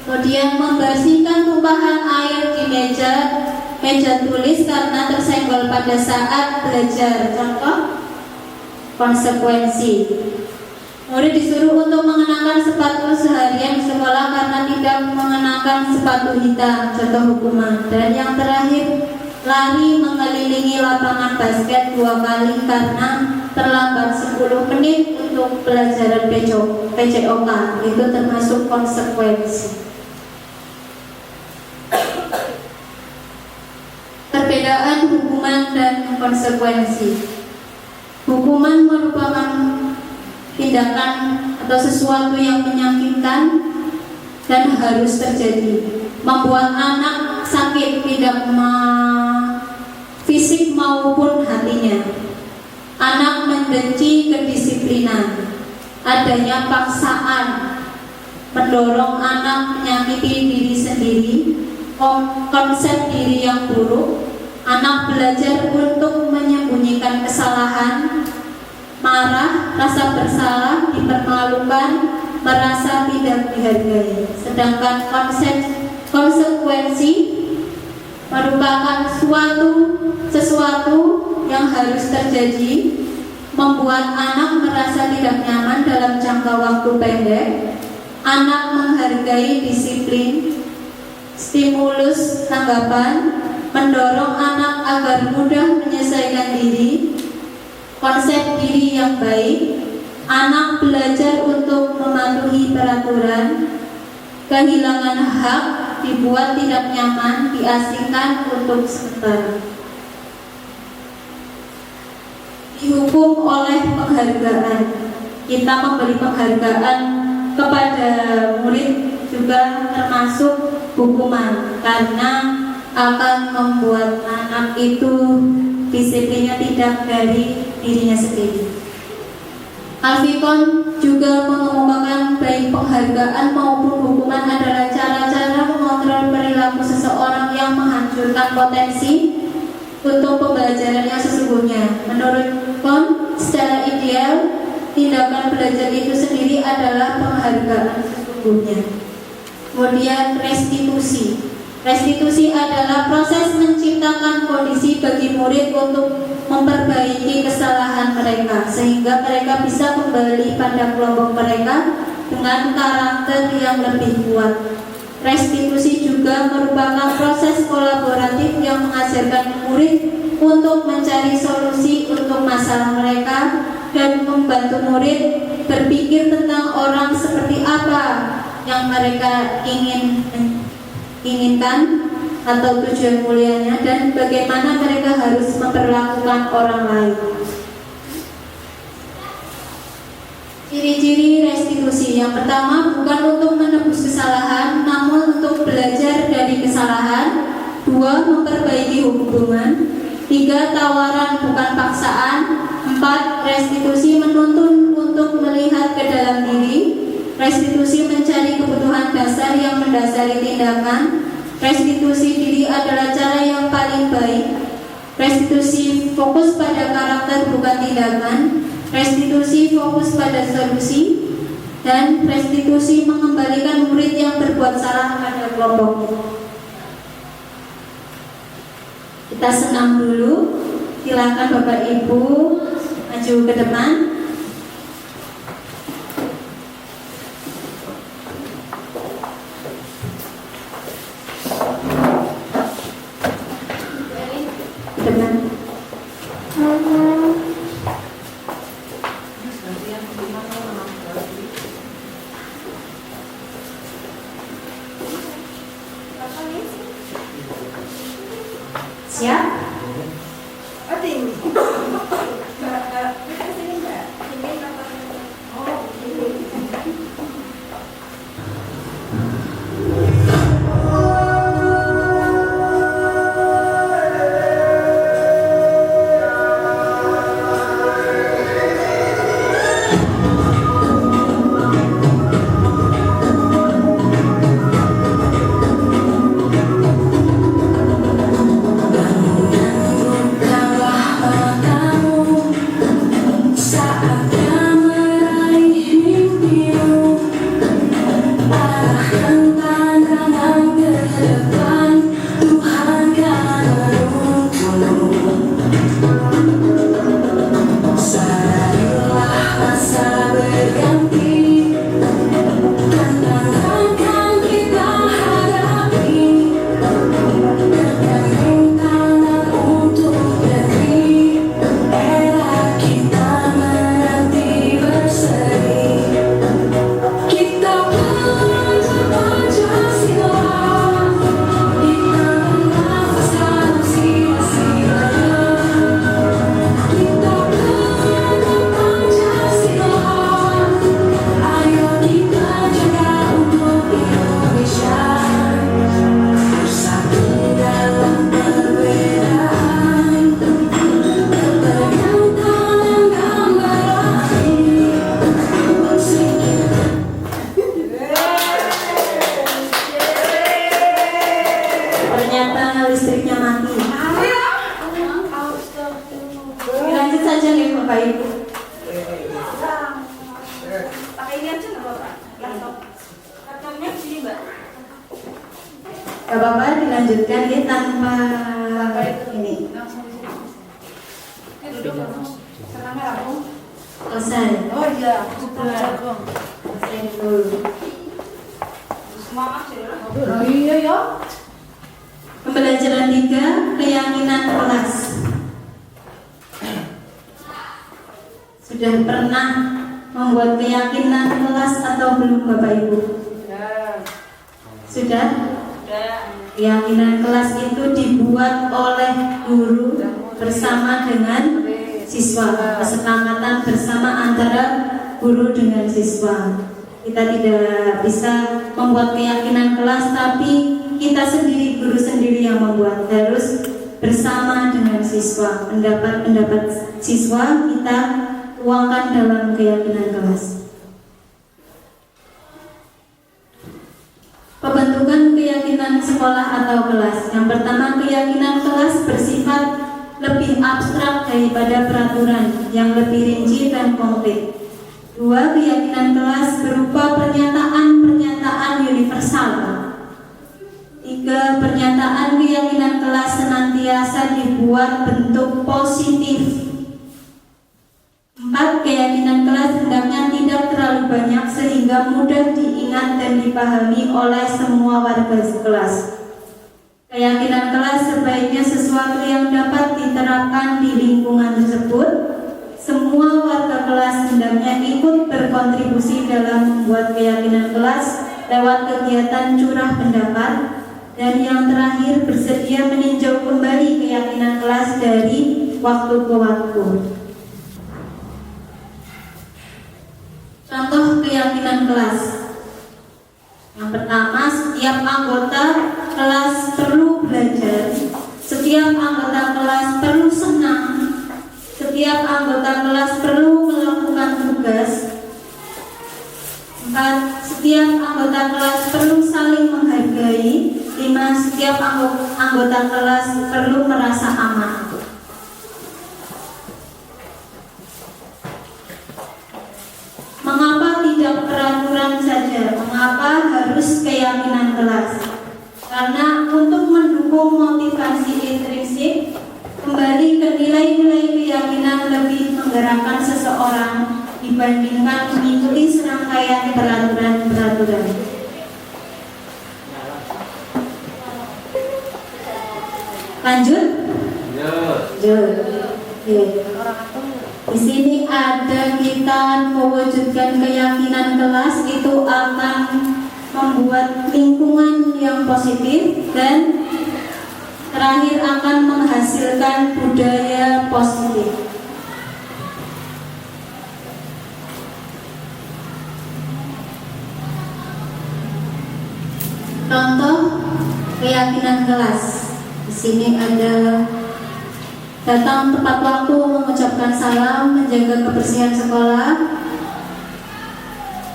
Kemudian membersihkan tumpahan air di meja tulis karena tersenggol pada saat belajar. Contoh konsekuensi. Murid disuruh untuk mengenakan sepatu seharian di sekolah karena tidak mengenakan sepatu hitam. Contoh hukuman. Dan yang terakhir, lari mengelilingi lapangan basket 2 kali karena terlambat 10 menit untuk pelajaran PCOK. Itu termasuk konsekuensi. Perbedaan hukuman dan konsekuensi. Hukuman merupakan tindakan atau sesuatu yang menyakitkan dan harus terjadi, membuat anak sakit tidak fisik maupun hatinya. Anak membenci kedisiplinan, adanya paksaan, mendorong anak menyakiti diri sendiri, konsep diri yang buruk. Anak belajar untuk menyembunyikan kesalahan, marah, rasa bersalah, dipermalukan, merasa tidak dihargai. Sedangkan konsekuensi merupakan sesuatu yang harus terjadi, membuat anak merasa tidak nyaman dalam jangka waktu pendek. Anak menghargai disiplin, stimulus tanggapan, mendorong anak agar mudah menyesuaikan diri, konsep diri yang baik. Anak belajar untuk mematuhi peraturan, kehilangan hak, dibuat tidak nyaman, diasingkan untuk sebentar. Dihukum oleh penghargaan. Kita memberi penghargaan kepada murid juga termasuk hukuman, karena akan membuat anak itu disiplinnya tidak dari dirinya sendiri. Alfikon juga mengemukakan baik penghargaan maupun hukuman adalah cara-cara mengontrol perilaku seseorang yang menghancurkan potensi untuk pembelajaran yang sesungguhnya. Menurut Kon, secara ideal tindakan belajar itu sendiri adalah penghargaan sesungguhnya. Kemudian restitusi. Restitusi adalah proses menciptakan kondisi bagi murid untuk memperbaiki kesalahan mereka sehingga mereka bisa kembali pada kelompok mereka dengan karakter yang lebih kuat. Restitusi juga merupakan proses kolaboratif yang mengajarkan murid untuk mencari solusi untuk masalah mereka dan membantu murid berpikir tentang orang seperti apa yang mereka inginkan atau tujuan mulianya dan bagaimana mereka harus memperlakukan orang lain. Ciri-ciri restitusi. Yang pertama, bukan untuk menebus kesalahan, namun untuk belajar dari kesalahan. 2. Memperbaiki hubungan. 3. Tawaran bukan paksaan. 4. Restitusi menuntun untuk melihat ke dalam diri. Restitusi mencari kebutuhan dasar yang mendasari tindakan. Restitusi diri adalah cara yang paling baik. Restitusi fokus pada karakter bukan tindakan. Restitusi fokus pada solusi. Dan restitusi mengembalikan murid yang berbuat salah pada kelompoknya. Kita senam dulu. Silakan Bapak Ibu maju ke depan. Siap? Gak apa-apa, dilanjutkan ya tanpa ini. Selesai. Oh iya, Selesai dulu. oh iya ya. Pembelajaran 3, keyakinan kelas. Sudah pernah membuat keyakinan kelas atau belum Bapak Ibu? Sudah? Keyakinan kelas itu dibuat oleh guru bersama dengan siswa, kesepakatan bersama antara guru dengan siswa. Kita tidak bisa membuat keyakinan kelas, tapi kita sendiri, guru sendiri yang membuat, harus bersama dengan siswa. Pendapat siswa kita tuangkan dalam keyakinan kelas. Pembentukan keyakinan sekolah atau kelas. Yang pertama, keyakinan kelas bersifat lebih abstrak daripada peraturan yang lebih rinci dan konkret. 2, keyakinan kelas berupa pernyataan-pernyataan universal. 3, pernyataan keyakinan kelas senantiasa dibuat bentuk positif. 4, keyakinan kelas hendaknya tidak terlalu banyak sehingga mudah diingat dan dipahami oleh semua warga kelas. Keyakinan kelas sebaiknya sesuatu yang dapat diterapkan di lingkungan tersebut. Semua warga kelas hendaknya ikut berkontribusi dalam membuat keyakinan kelas lewat kegiatan curah pendapat. Dan yang terakhir, bersedia meninjau kembali keyakinan kelas dari waktu ke waktu. Contoh keyakinan kelas. Yang pertama, setiap anggota kelas perlu belajar. Setiap anggota kelas perlu senang. Setiap anggota kelas perlu melakukan tugas. 4, 4. Setiap anggota kelas perlu saling menghargai. 5. Setiap anggota kelas perlu merasa aman. Mengapa tidak peraturan saja? Mengapa harus keyakinan kelas? Karena untuk mendukung motivasi intrinsik, kembali ke nilai-nilai keyakinan lebih menggerakkan seseorang dibandingkan mengikuti serangkaian peraturan-peraturan. Lanjut? Lanjut. Oke. Di sini ada kita mewujudkan keyakinan kelas itu akan membuat lingkungan yang positif dan terakhir akan menghasilkan budaya positif. Contoh keyakinan kelas. Di sini ada datang tepat waktu, mengucapkan salam, menjaga kebersihan sekolah,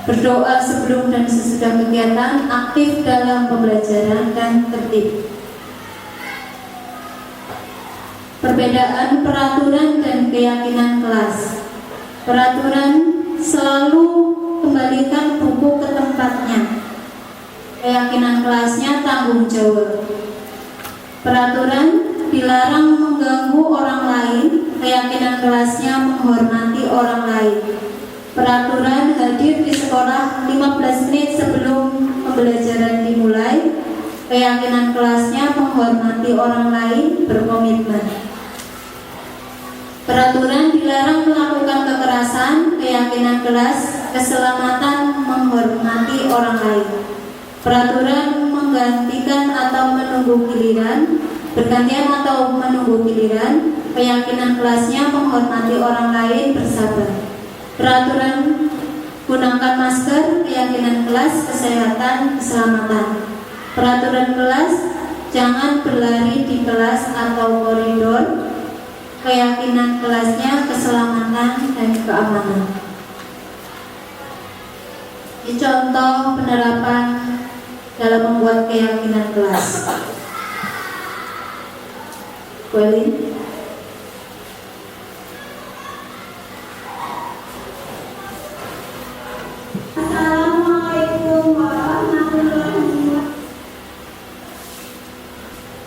berdoa sebelum dan sesudah kegiatan, aktif dalam pembelajaran, dan tertib. Perbedaan peraturan dan keyakinan kelas. Peraturan selalu kembalikan buku ke tempatnya. Keyakinan kelasnya tanggung jawab. Peraturan dilarang mengganggu orang lain, keyakinan kelasnya menghormati orang lain. Peraturan hadir di sekolah 15 menit sebelum pembelajaran dimulai, keyakinan kelasnya menghormati orang lain, berkomitmen. Peraturan dilarang melakukan kekerasan, keyakinan kelas keselamatan menghormati orang lain. Peraturan menggantikan atau menunggu giliran, bergantian atau menunggu giliran, keyakinan kelasnya menghormati orang lain, bersabar. Peraturan gunakan masker, keyakinan kelas kesehatan, keselamatan. Peraturan kelas jangan berlari di kelas atau koridor, keyakinan kelasnya keselamatan dan keamanan. Ini contoh penerapan dalam membuat keyakinan kelas. Welin. Assalamualaikum warahmatullahi wabarakatuh.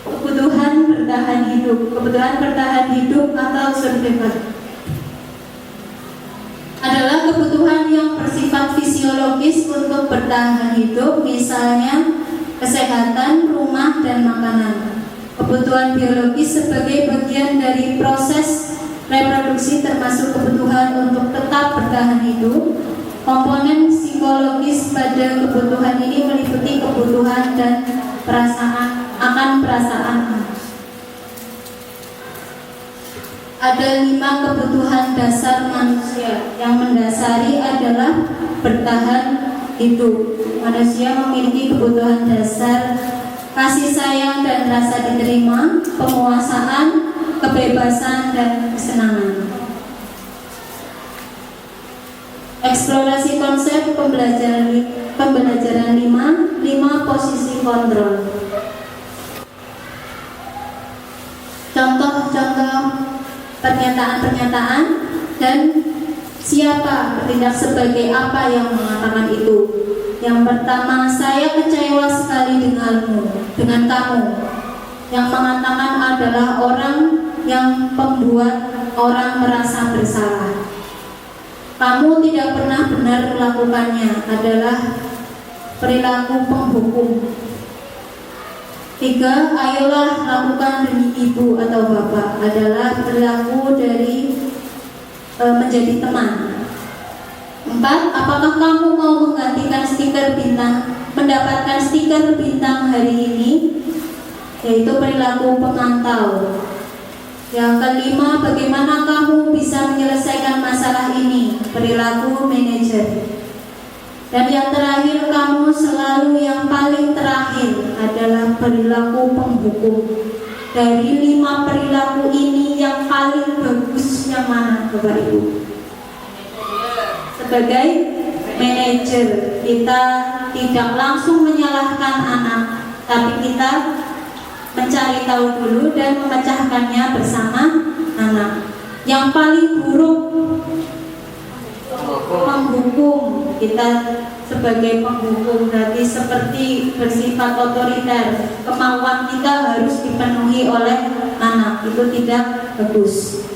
Kebutuhan bertahan hidup. Kebutuhan bertahan hidup atau survival adalah kebutuhan yang bersifat fisiologis untuk bertahan hidup, misalnya kesehatan, rumah, dan makanan. Kebutuhan biologis sebagai bagian dari proses reproduksi termasuk kebutuhan untuk tetap bertahan hidup. Komponen psikologis pada kebutuhan ini meliputi kebutuhan dan perasaan. Ada 5 kebutuhan dasar manusia. Yang mendasari adalah bertahan hidup. Manusia memiliki kebutuhan dasar kasih sayang dan rasa diterima, penguasaan, kebebasan, dan kesenangan. Eksplorasi konsep pembelajaran 5 posisi kontrol. Contoh-contoh pernyataan-pernyataan dan siapa bertindak sebagai apa yang mengatakan itu. Yang pertama, saya kecewa sekali dengan kamu. Yang mengatakan adalah orang yang membuat orang merasa bersalah. Kamu tidak pernah benar melakukannya adalah perilaku penghukum. 3, ayolah lakukan demi ibu atau bapak adalah perilaku dari menjadi teman. 4, apakah kamu mau menggantikan mendapatkan stiker bintang hari ini, yaitu perilaku pemantau. Yang kelima, bagaimana kamu bisa menyelesaikan masalah ini, perilaku manajer. Dan yang terakhir, kamu selalu yang paling terakhir adalah perilaku penghukum. Dari 5 perilaku ini yang paling bagus yang mana, Bapak Ibu? Sebagai manajer, kita tidak langsung menyalahkan anak, tapi kita mencari tahu dulu dan memecahkannya bersama anak. Yang paling buruk menghukum, kita sebagai penghukum berarti seperti bersifat otoriter, kemauan kita harus dipenuhi oleh anak, itu tidak bagus.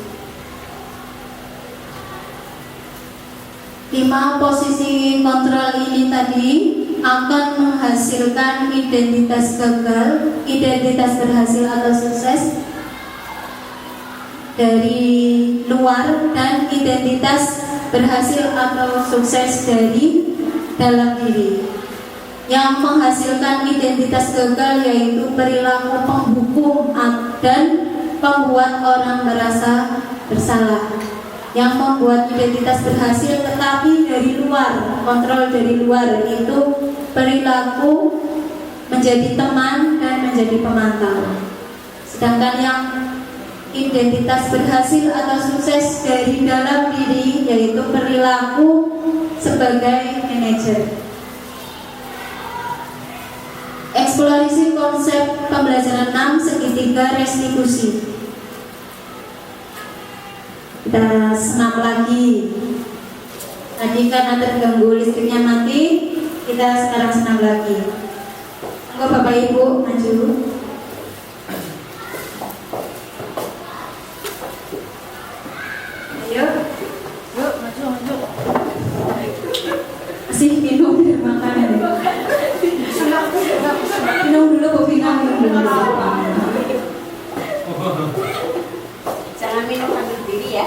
5 posisi kontrol ini tadi akan menghasilkan identitas gagal, identitas berhasil atau sukses dari luar, dan identitas berhasil atau sukses dari dalam diri. Yang menghasilkan identitas gagal yaitu perilaku penghukum dan membuat orang merasa bersalah. Yang membuat identitas berhasil tetapi dari luar, kontrol dari luar, itu perilaku menjadi teman dan menjadi pemantau. Sedangkan yang identitas berhasil atau sukses dari dalam diri yaitu perilaku sebagai manajer. Eksplorasi konsep pembelajaran 6 segitiga restitusi. Kita senam lagi. Tadi karena terganggu listriknya mati, kita sekarang senam lagi. Monggo Bapak Ibu maju. Ayo, yuk maju. Masih minum dan makan ya. Minum dulu, Bu Vina, minum dulu. Jangan minum sambil berdiri ya.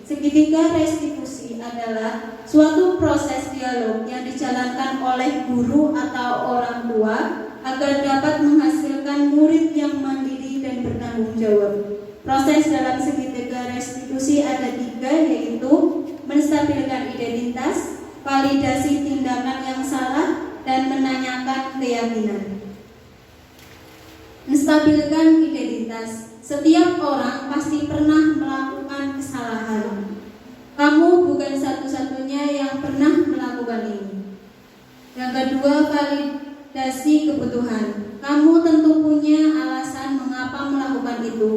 Segitiga restitusi adalah suatu proses dialog yang dijalankan oleh guru atau orang tua agar dapat menghasilkan murid yang mandiri dan bertanggung jawab. Proses dalam segitiga restitusi ada 3, yaitu menstabilkan identitas, validasi tindakan yang salah, dan menanyakan keyakinan. Menstabilkan identitas. Setiap orang pasti pernah melakukan kesalahan. Kamu bukan satu-satunya yang pernah melakukan ini. Yang kedua, validasi kebutuhan. Kamu tentu punya alasan mengapa melakukan itu,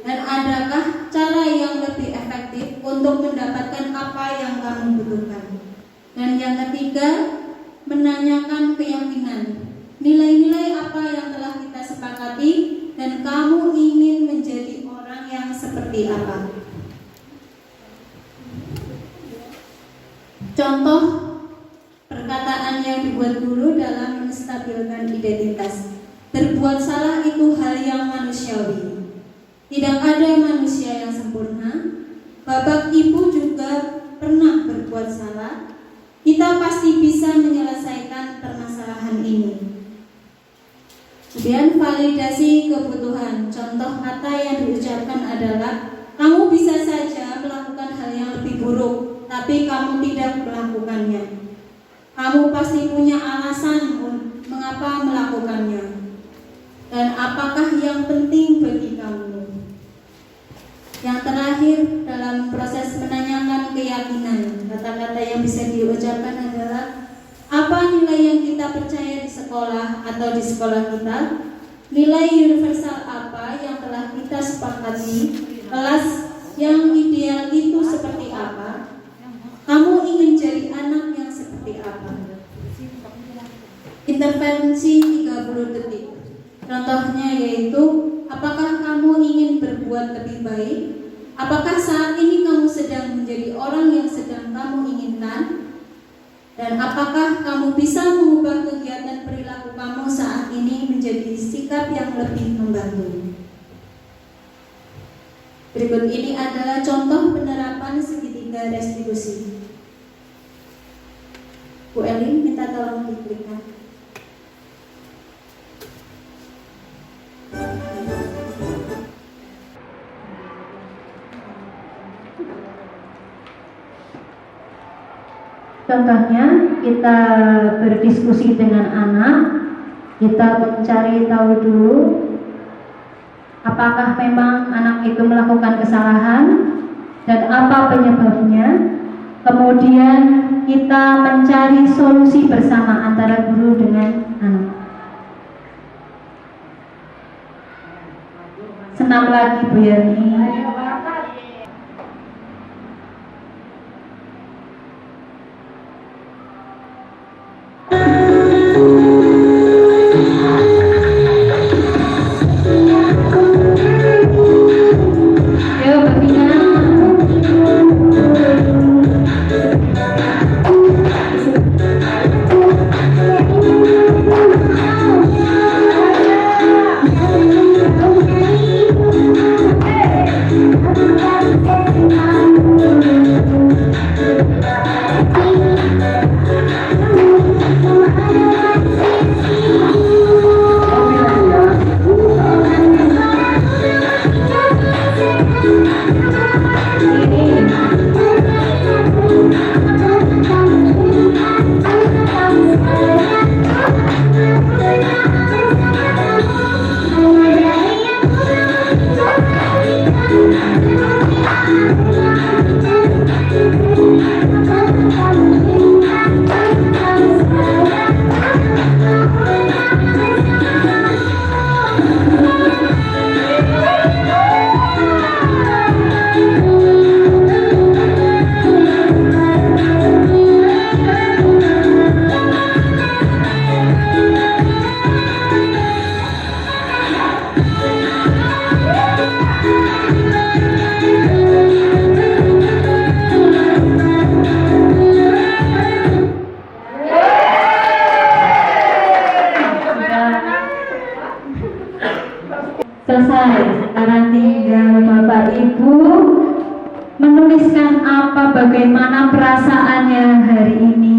dan adakah cara yang lebih efektif untuk mendapatkan apa yang kamu butuhkan. Dan yang ketiga, menanyakan keyakinan. Nilai-nilai apa yang telah kita sepakati, dan kamu ingin menjadi orang yang seperti apa. Contoh perkataan yang dibuat guru dalam menstabilkan identitas. Berbuat salah itu hal yang manusiawi. Tidak ada manusia yang sempurna. Bapak ibu juga pernah berbuat salah. Kita pasti bisa menyelesaikan permasalahan ini. Kemudian validasi kebutuhan. Contoh kata yang diucapkan adalah, kamu bisa saja melakukan hal yang lebih buruk, tapi kamu tidak melakukannya. Kamu pasti punya alasan mengapa melakukannya. Dan apakah yang penting bagi kamu? Yang terakhir, dalam proses menanyakan keyakinan, kata-kata yang bisa diucapkan adalah, apa nilai yang kita percaya di sekolah atau di sekolah kita? Nilai universal apa yang telah kita sepakati? Kelas yang ideal itu seperti apa? Kamu ingin jadi anak yang seperti apa? Intervensi 30 detik. Contohnya yaitu, apakah kamu ingin berbuat lebih baik? Apakah saat ini kamu sedang menjadi orang yang sedang kamu inginkan? Dan apakah kamu bisa mengubah kegiatan perilaku kamu saat ini menjadi sikap yang lebih membantu? Berikut ini adalah contoh penerapan segitiga restitusi. Bu Elin, minta tolong diklikkan. Contohnya, kita berdiskusi dengan anak, kita mencari tahu dulu apakah memang anak itu melakukan kesalahan dan apa penyebabnya. Kemudian kita mencari solusi bersama antara guru dengan anak. Senam lagi Bu Yani. Selesai. Sekarang tinggal Bapak Ibu menuliskan bagaimana perasaannya hari ini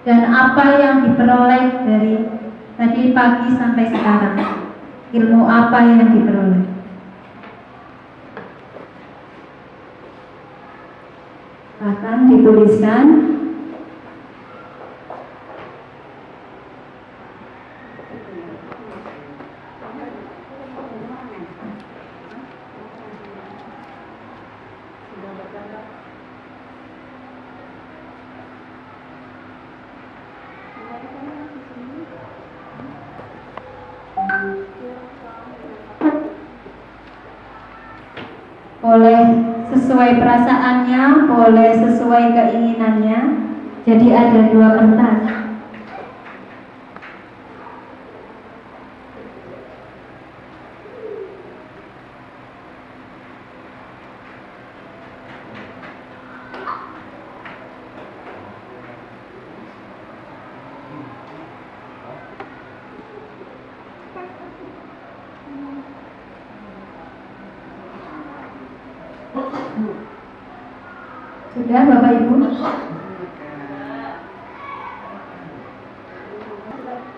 dan apa yang diperoleh dari tadi pagi sampai sekarang. Ilmu apa yang diperoleh? Akan dituliskan. boleh sesuai perasaannya, boleh sesuai keinginannya. Jadi ada 2 kertas. Sudah Bapak Ibu?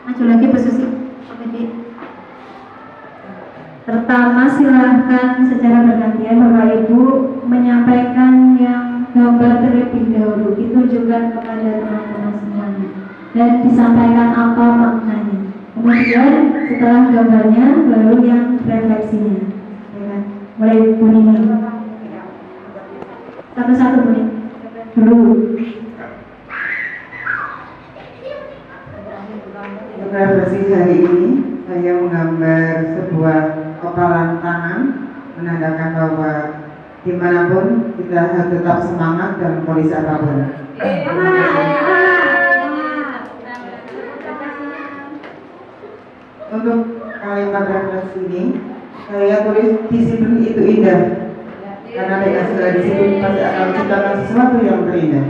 Maju lagi posisi. Oke. Pertama silahkan secara bergantian Bapak Ibu menyampaikan yang gambar terlebih dahulu, ditunjukkan kepada teman-teman semuanya dan disampaikan apa maknanya. Kemudian setelah gambarnya baru yang refleksinya. Ya kan? Mulai bunyi satu-satu bunyi dulu. Untuk refleksi hari ini, saya menggambar sebuah kepalan tangan, menandakan bahwa dimanapun kita harus tetap semangat dalam kondisi apapun. Untuk kalimat refleksi ini, saya tulis disiplin itu indah, karena dengan segala disiplin pasti akan menciptakan sesuatu yang terindah.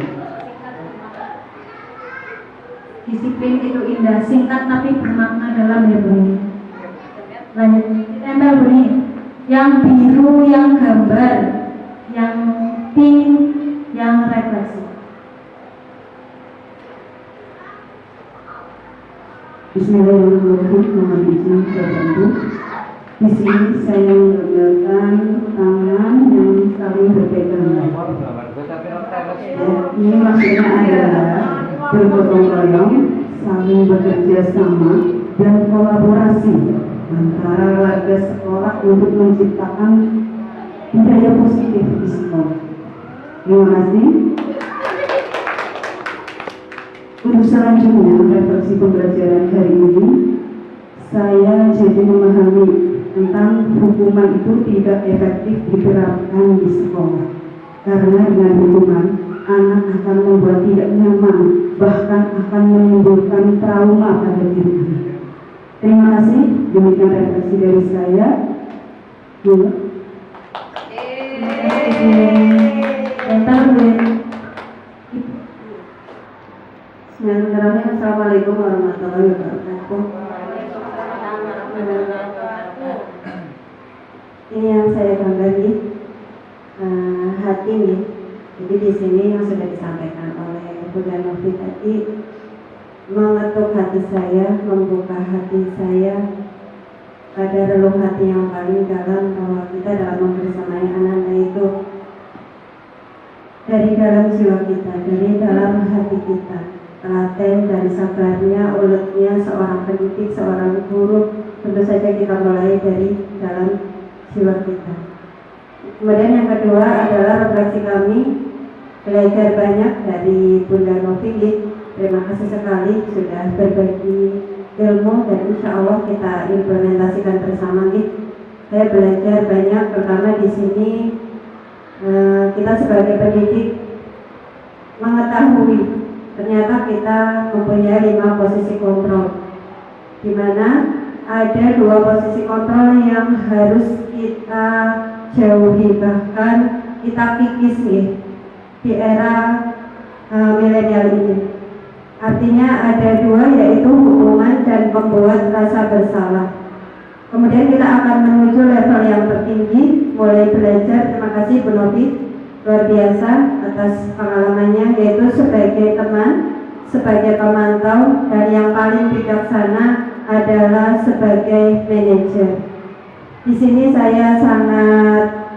Disiplin itu indah, singkat tapi bermakna dalam ya bunyi. Lanjut, ditempel bunyi. Yang biru yang gambar, yang pink yang refleksi. Bismillahirrahmanirrahim. Mohon izin tertentu. Di sini saya menggambarkan tangan yang saling berpegangan. Ini maksudnya adalah bergotong royong, saling bekerja sama dan kolaborasi antara warga sekolah untuk menciptakan budaya positif di sekolah. Terima kasih. Untuk selanjutnya refleksi pembelajaran hari ini, saya jadi memahami tentang hukuman itu tidak efektif diterapkan di sekolah, karena dengan hukuman anak akan membuat tidak nyaman, bahkan akan menimbulkan trauma pada diri anak. Terima kasih, demikian refleksi dari saya. Bismillahirrahmanirrahim. Assalamualaikum warahmatullahi wabarakatuh. Ini yang saya gambar nih, hati nih. Jadi di sini yang sudah disampaikan oleh Bunda Novi tadi, mengetuk hati saya, membuka hati saya pada relung hati yang paling dalam, bahwa kita dalam membersamai anak-anak itu dari dalam jiwa kita, dari dalam hati kita. Telaten dan sabarnya, ulutnya seorang pendidik, seorang guru, tentu saja kita mulai dari dalam jiwa kita. Kemudian yang kedua adalah refleksi kami, belajar banyak dari Bunda Novi. Terima kasih sekali sudah berbagi ilmu dan insya Allah kita implementasikan bersama. Saya belajar banyak, pertama di sini kita sebagai pendidik mengetahui ternyata kita mempunyai 5 posisi kontrol, di mana ada 2 posisi kontrol yang harus kita jauhi, bahkan kita kikis nih di era milenial ini. Artinya ada 2, yaitu hukuman dan membuat rasa bersalah. Kemudian kita akan menuju level yang tertinggi, mulai belajar. Terima kasih Bu Novi, luar biasa atas pengalamannya, yaitu sebagai teman, sebagai pemantau, dan yang paling bijaksana adalah sebagai manajer. Di sini saya sangat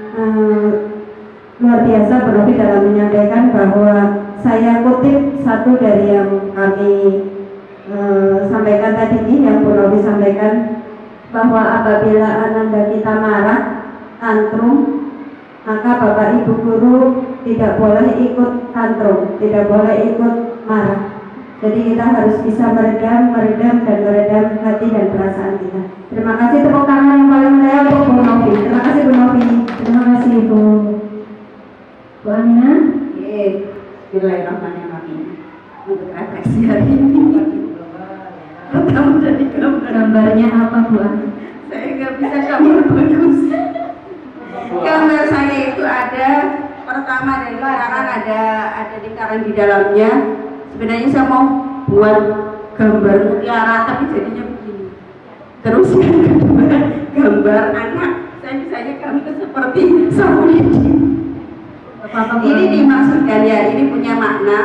luar biasa Bu Novi dalam menyampaikan, bahwa saya kutip satu dari yang kami sampaikan tadi ini, yang Bu Novi sampaikan, bahwa apabila ananda kita marah, tantrum, maka Bapak Ibu Guru tidak boleh ikut tantrum, tidak boleh ikut marah. Jadi kita harus bisa meredam hati dan perasaan kita. Terima kasih, tepuk tangan yang paling meriah untuk Bu Novi. Terima kasih Bu Novi. Terima kasih Bu. Bu Amina. Bismillahirrahmanirrahim. Untuk refleksi hari ini, pertama dari Gambarnya apa Bu Amina? saya nggak bisa gambar bagus. Gambar saya itu ada pertama dari lingkaran, ada lingkaran di dalamnya. Sebenarnya saya mau buat gambar mutiara tapi jadinya begini. Terus yang kedua gambar anak, saya misalnya gambar seperti Samuidi. Ini dimaksudkan ya, ini punya makna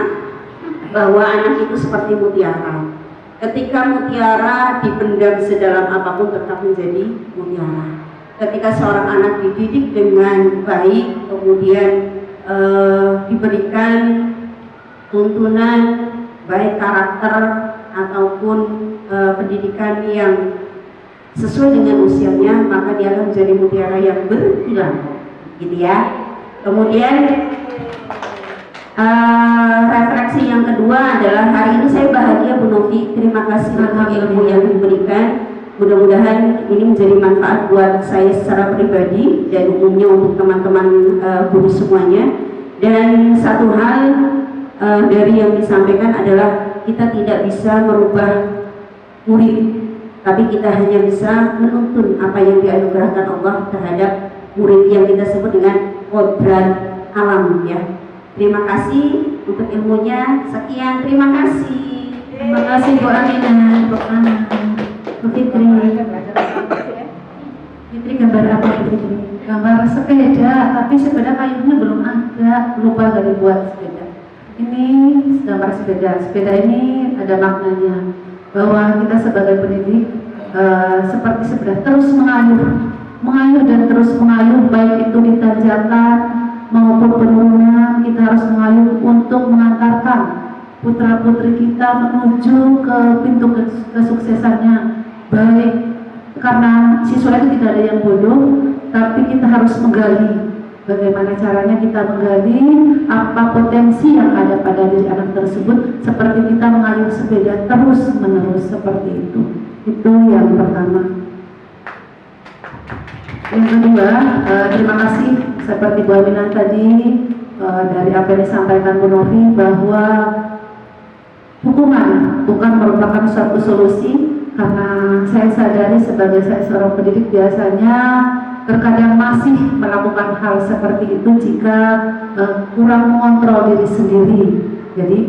bahwa anak itu seperti mutiara. Ketika mutiara dipendam sedalam apapun tetap menjadi mutiara. Ketika seorang anak dididik dengan baik, kemudian diberikan tuntunan baik karakter ataupun pendidikan yang sesuai dengan usianya, maka dia akan menjadi mutiara yang berkilau, gitu ya. Kemudian refleksi yang kedua adalah hari ini saya bahagia Bu Novi, terima kasih atas ilmu yang diberikan. Mudah-mudahan ini menjadi manfaat buat saya secara pribadi dan umumnya untuk teman-teman guru semuanya. Dan satu hal dari yang disampaikan adalah kita tidak bisa merubah murid, tapi kita hanya bisa menuntun apa yang dianugerahkan Allah terhadap murid yang kita sebut dengan kodrat alam ya. Terima kasih untuk ilmunya. Sekian, terima kasih. Terima kasih Bu Amina, Bu Ana, Bu Fitri. Fitri gambar apa Bu Fitri? Gambar sepeda, tapi sepeda kayunya belum ada, lupa dari buat sepeda. Ini gambar sepeda. Sepeda ini ada maknanya bahwa kita sebagai pendidik seperti sepeda terus mengayuh dan terus mengayuh, baik itu di tanjakan maupun penurunan. Kita harus mengayuh untuk mengantarkan putra putri kita menuju ke pintu kesuksesannya. Baik karena siswa itu tidak ada yang bodoh, tapi kita harus menggali bagaimana caranya kita menggali apa potensi yang ada pada diri anak tersebut, seperti kita mengayuh sepeda terus menerus seperti itu. Itu yang pertama. Yang kedua, terima kasih seperti Bu Aminah tadi dari apa yang disampaikan Bu Novi, bahwa hukuman bukan merupakan suatu solusi, karena saya sadari sebagai saya seorang pendidik biasanya terkadang masih melakukan hal seperti itu jika kurang mengontrol diri sendiri. Jadi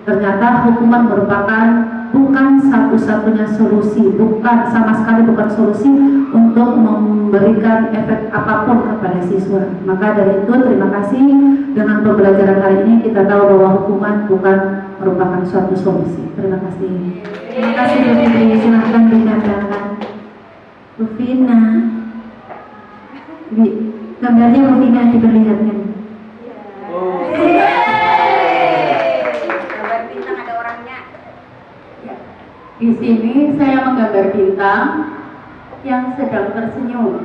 ternyata hukuman merupakan bukan satu-satunya solusi, bukan sama sekali bukan solusi untuk memberikan efek apapun kepada siswa. Maka dari itu terima kasih, dengan pembelajaran hari ini kita tahu bahwa hukuman bukan merupakan suatu solusi. Terima kasih. Terima kasih Bu Fitri, silahkan dikatakan. Bu Vina, gambarnya Bu Vina diperlihatkan. Gambar bintang ada orangnya. Di sini saya menggambar bintang yang sedang tersenyum.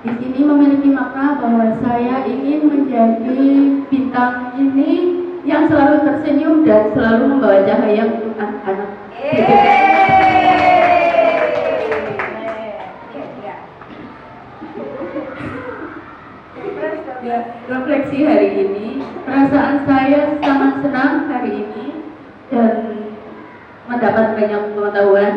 Di sini memiliki makna bahwa saya ingin menjadi bintang ini yang selalu tersenyum dan selalu membawa cahaya untuk anak-anak. Ya, refleksi hari ini, perasaan saya sangat senang hari ini dan mendapat banyak pengetahuan.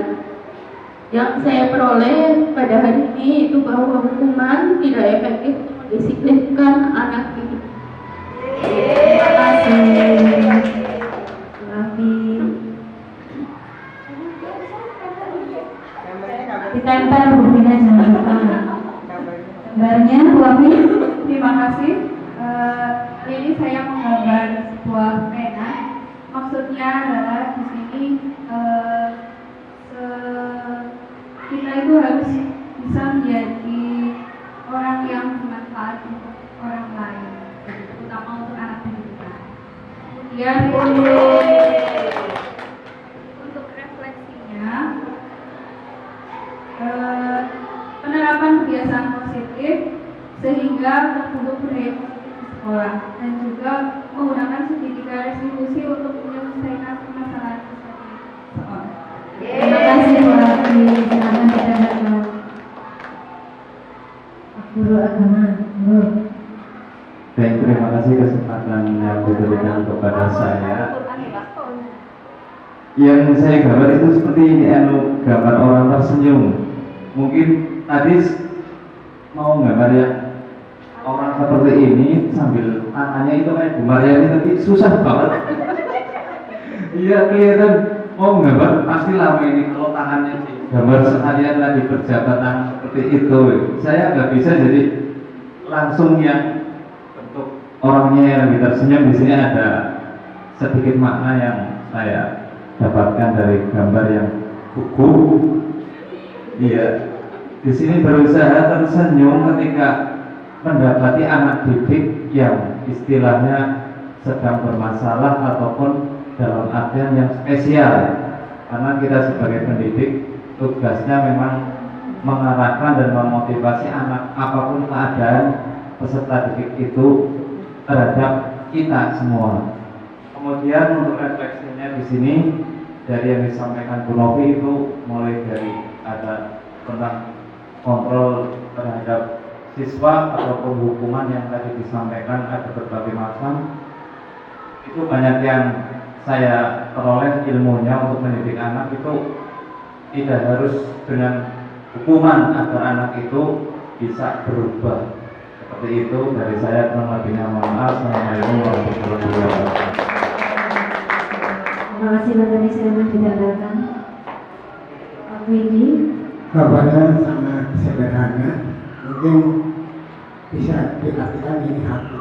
Yang saya peroleh pada hari ini itu bahwa hukuman tidak efektif untuk mendisiplinkan anak ini. Terima kasih. Ditempel Bu Vina, jangan lupa. Gambarnya Bu Afi. Terima kasih. Ini saya menggambar sebuah pena. Maksudnya adalah di sini kita itu harus bisa menjadi orang yang bermanfaat untuk orang lain, terutama untuk anak didik kita. Kemudian untuk refleksinya, penerapan kebiasaan positif sehingga terbentuk budaya positif di sekolah, dan juga menggunakan segitiga restitusi untuk menyelesaikan permasalahan sekolah. Terima kasih Bu Afi, silahkan dikatakan. Guru agama. Baik, terima sampaikan kepada saya. Yang saya gambar itu seperti ini, gambar orang tersenyum. Mungkin tadi mau gambar yang orang seperti ini sambil tangannya itu kayak Bu Maryani, tapi susah banget. Iya, kelihatan mau gambar pasti lama ini kalau tangannya gambar sekalian lagi berjabat tangan seperti itu. Saya nggak bisa jadi langsung yang bentuk orangnya yang lebih tersenyum. Di sini ada sedikit makna yang saya dapatkan dari gambar yang buku. Iya, di sini berusaha tersenyum ketika mendapati anak didik yang istilahnya sedang bermasalah ataupun dalam artian yang spesial. Karena kita sebagai pendidik tugasnya memang mengarahkan dan memotivasi anak apapun keadaan peserta didik itu terhadap kita semua. Kemudian untuk refleksinya di sini dari yang disampaikan Bu Novi itu mulai dari ada tentang kontrol terhadap siswa ataupun hukuman yang tadi disampaikan ada berbagai macam. Itu banyak yang saya peroleh ilmunya untuk mendidik anak itu tidak harus dengan hukuman agar anak itu bisa berubah. Seperti itu dari saya, kurang lebihnya mohon maaf. Assalamualaikum warahmatullahi wabarakatuh. Terima kasih materi saya mendengarkan. Pak Windy. Gambarnya sangat sederhana, mungkin bisa diartikan ini hati.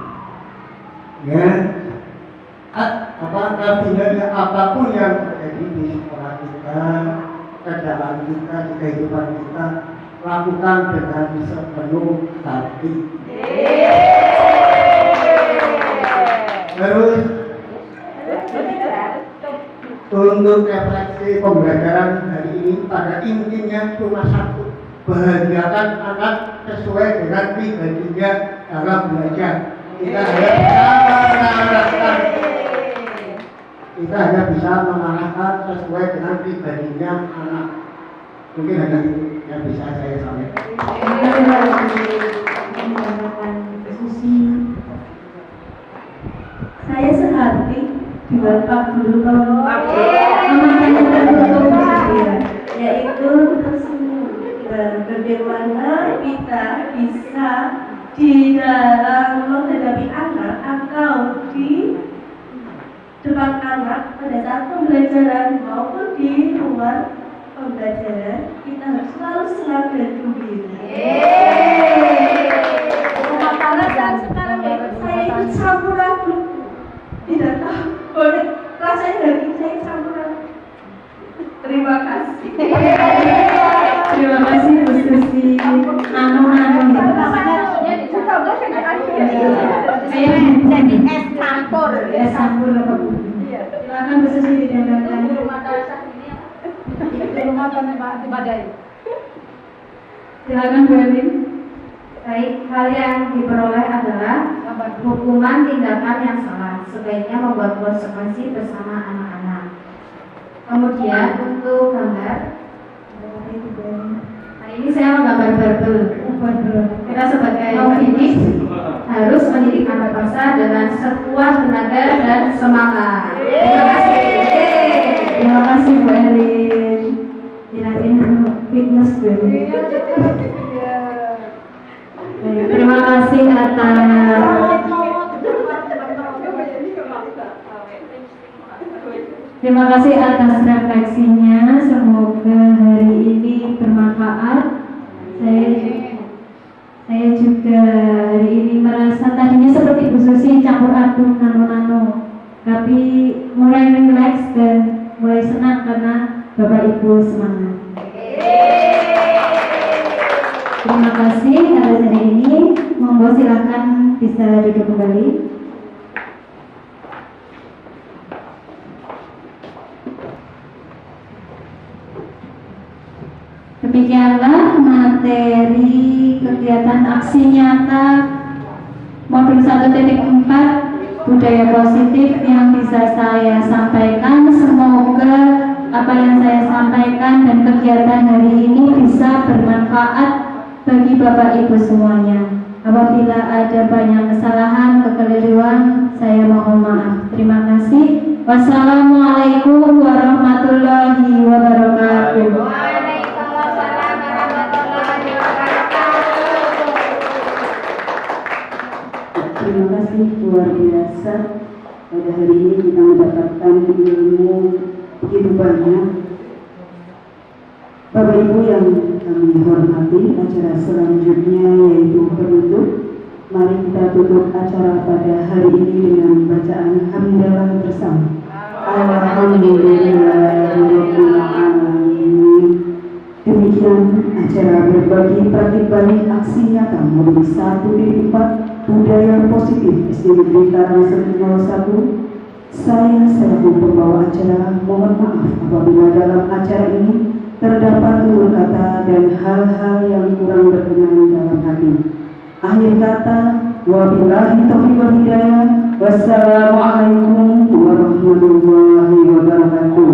Ya, artinya apapun yang terjadi di sekolah kita, kerjaan kita, di kehidupan kita, lakukan dengan sepenuh hati. Terus untuk refleksi pembelajaran hari ini pada intinya cuma satu, bahagiakan anak sesuai dengan pribadinya dalam belajar. Kita hanya bisa mengarahkan sesuai dengan pribadinya anak. Mungkin hanya itu yang bisa saya sampaikan. Saya sehati dengan Pak Guru memanfaatkan yaitu tersenyum dan bagaimana kita bisa di dalam menghadapi anak atau di depan anak pada saat pembelajaran maupun di luar pembelajaran, kita harus selalu senang dan gembira. Dan sekarang saya itu campur aduk, tidak tahu boleh rasanya dari saya campur aduk. Terima kasih. Terima kasih Bu Susi. Saya jadi es campur. Es campur apa Bu? Silakan Bu Susi didengarkan. Silakan Bu Elin. Baik, hal yang diperoleh adalah hukuman tindakan yang salah, sebaiknya membuat konsekuensi bersama anak-anak. Kemudian untuk gambar, hari ini saya menggambar barbel. Kita sebagai pendidik harus mendidik anak bangsa dengan sekuat tenaga dan semangat. Terima kasih. Terima kasih Bu Elin. Kirain fitness Bu Elin. Terima kasih atas refleksinya. Semoga hari ini bermanfaat. Saya juga hari ini merasa tadinya seperti Bu Susi campur aduk nano-nano, tapi mulai relax dan mulai senang karena Bapak Ibu semangat. Terima kasih atas hari ini. Monggo silakan bisa duduk kembali. Demikianlah materi kegiatan aksi nyata modul 1.4 budaya positif yang bisa saya sampaikan. Semoga apa yang saya sampaikan dan kegiatan hari ini bisa bermanfaat bagi Bapak Ibu semuanya. Apabila ada banyak kesalahan, kekeliruan, saya mohon maaf. Terima kasih. Wassalamualaikum warahmatullahi wabarakatuh. Waalaikumsalam warahmatullahi wabarakatuh. Terima kasih luar biasa. Pada hari ini kita mendapatkan ilmu begitu banyak. Bapak Ibu yang kami hormati, acara selanjutnya yaitu penutup. Mari kita tutup acara pada hari ini dengan bacaan hamdalah bersama. Alhamdulillahirabbil alamin. Demikian acara berbagi praktik baik aksi nyata modul 1.4 budaya positif SD Negeri Karangasem 01. Saya selaku pembawa acara mohon maaf apabila dalam acara ini terdapat tutur kata dan hal-hal yang kurang berkenan dalam hati. Akhir kata, wabillahi taufiq wal hidayah. Wassalamualaikum warahmatullahi wabarakatuh.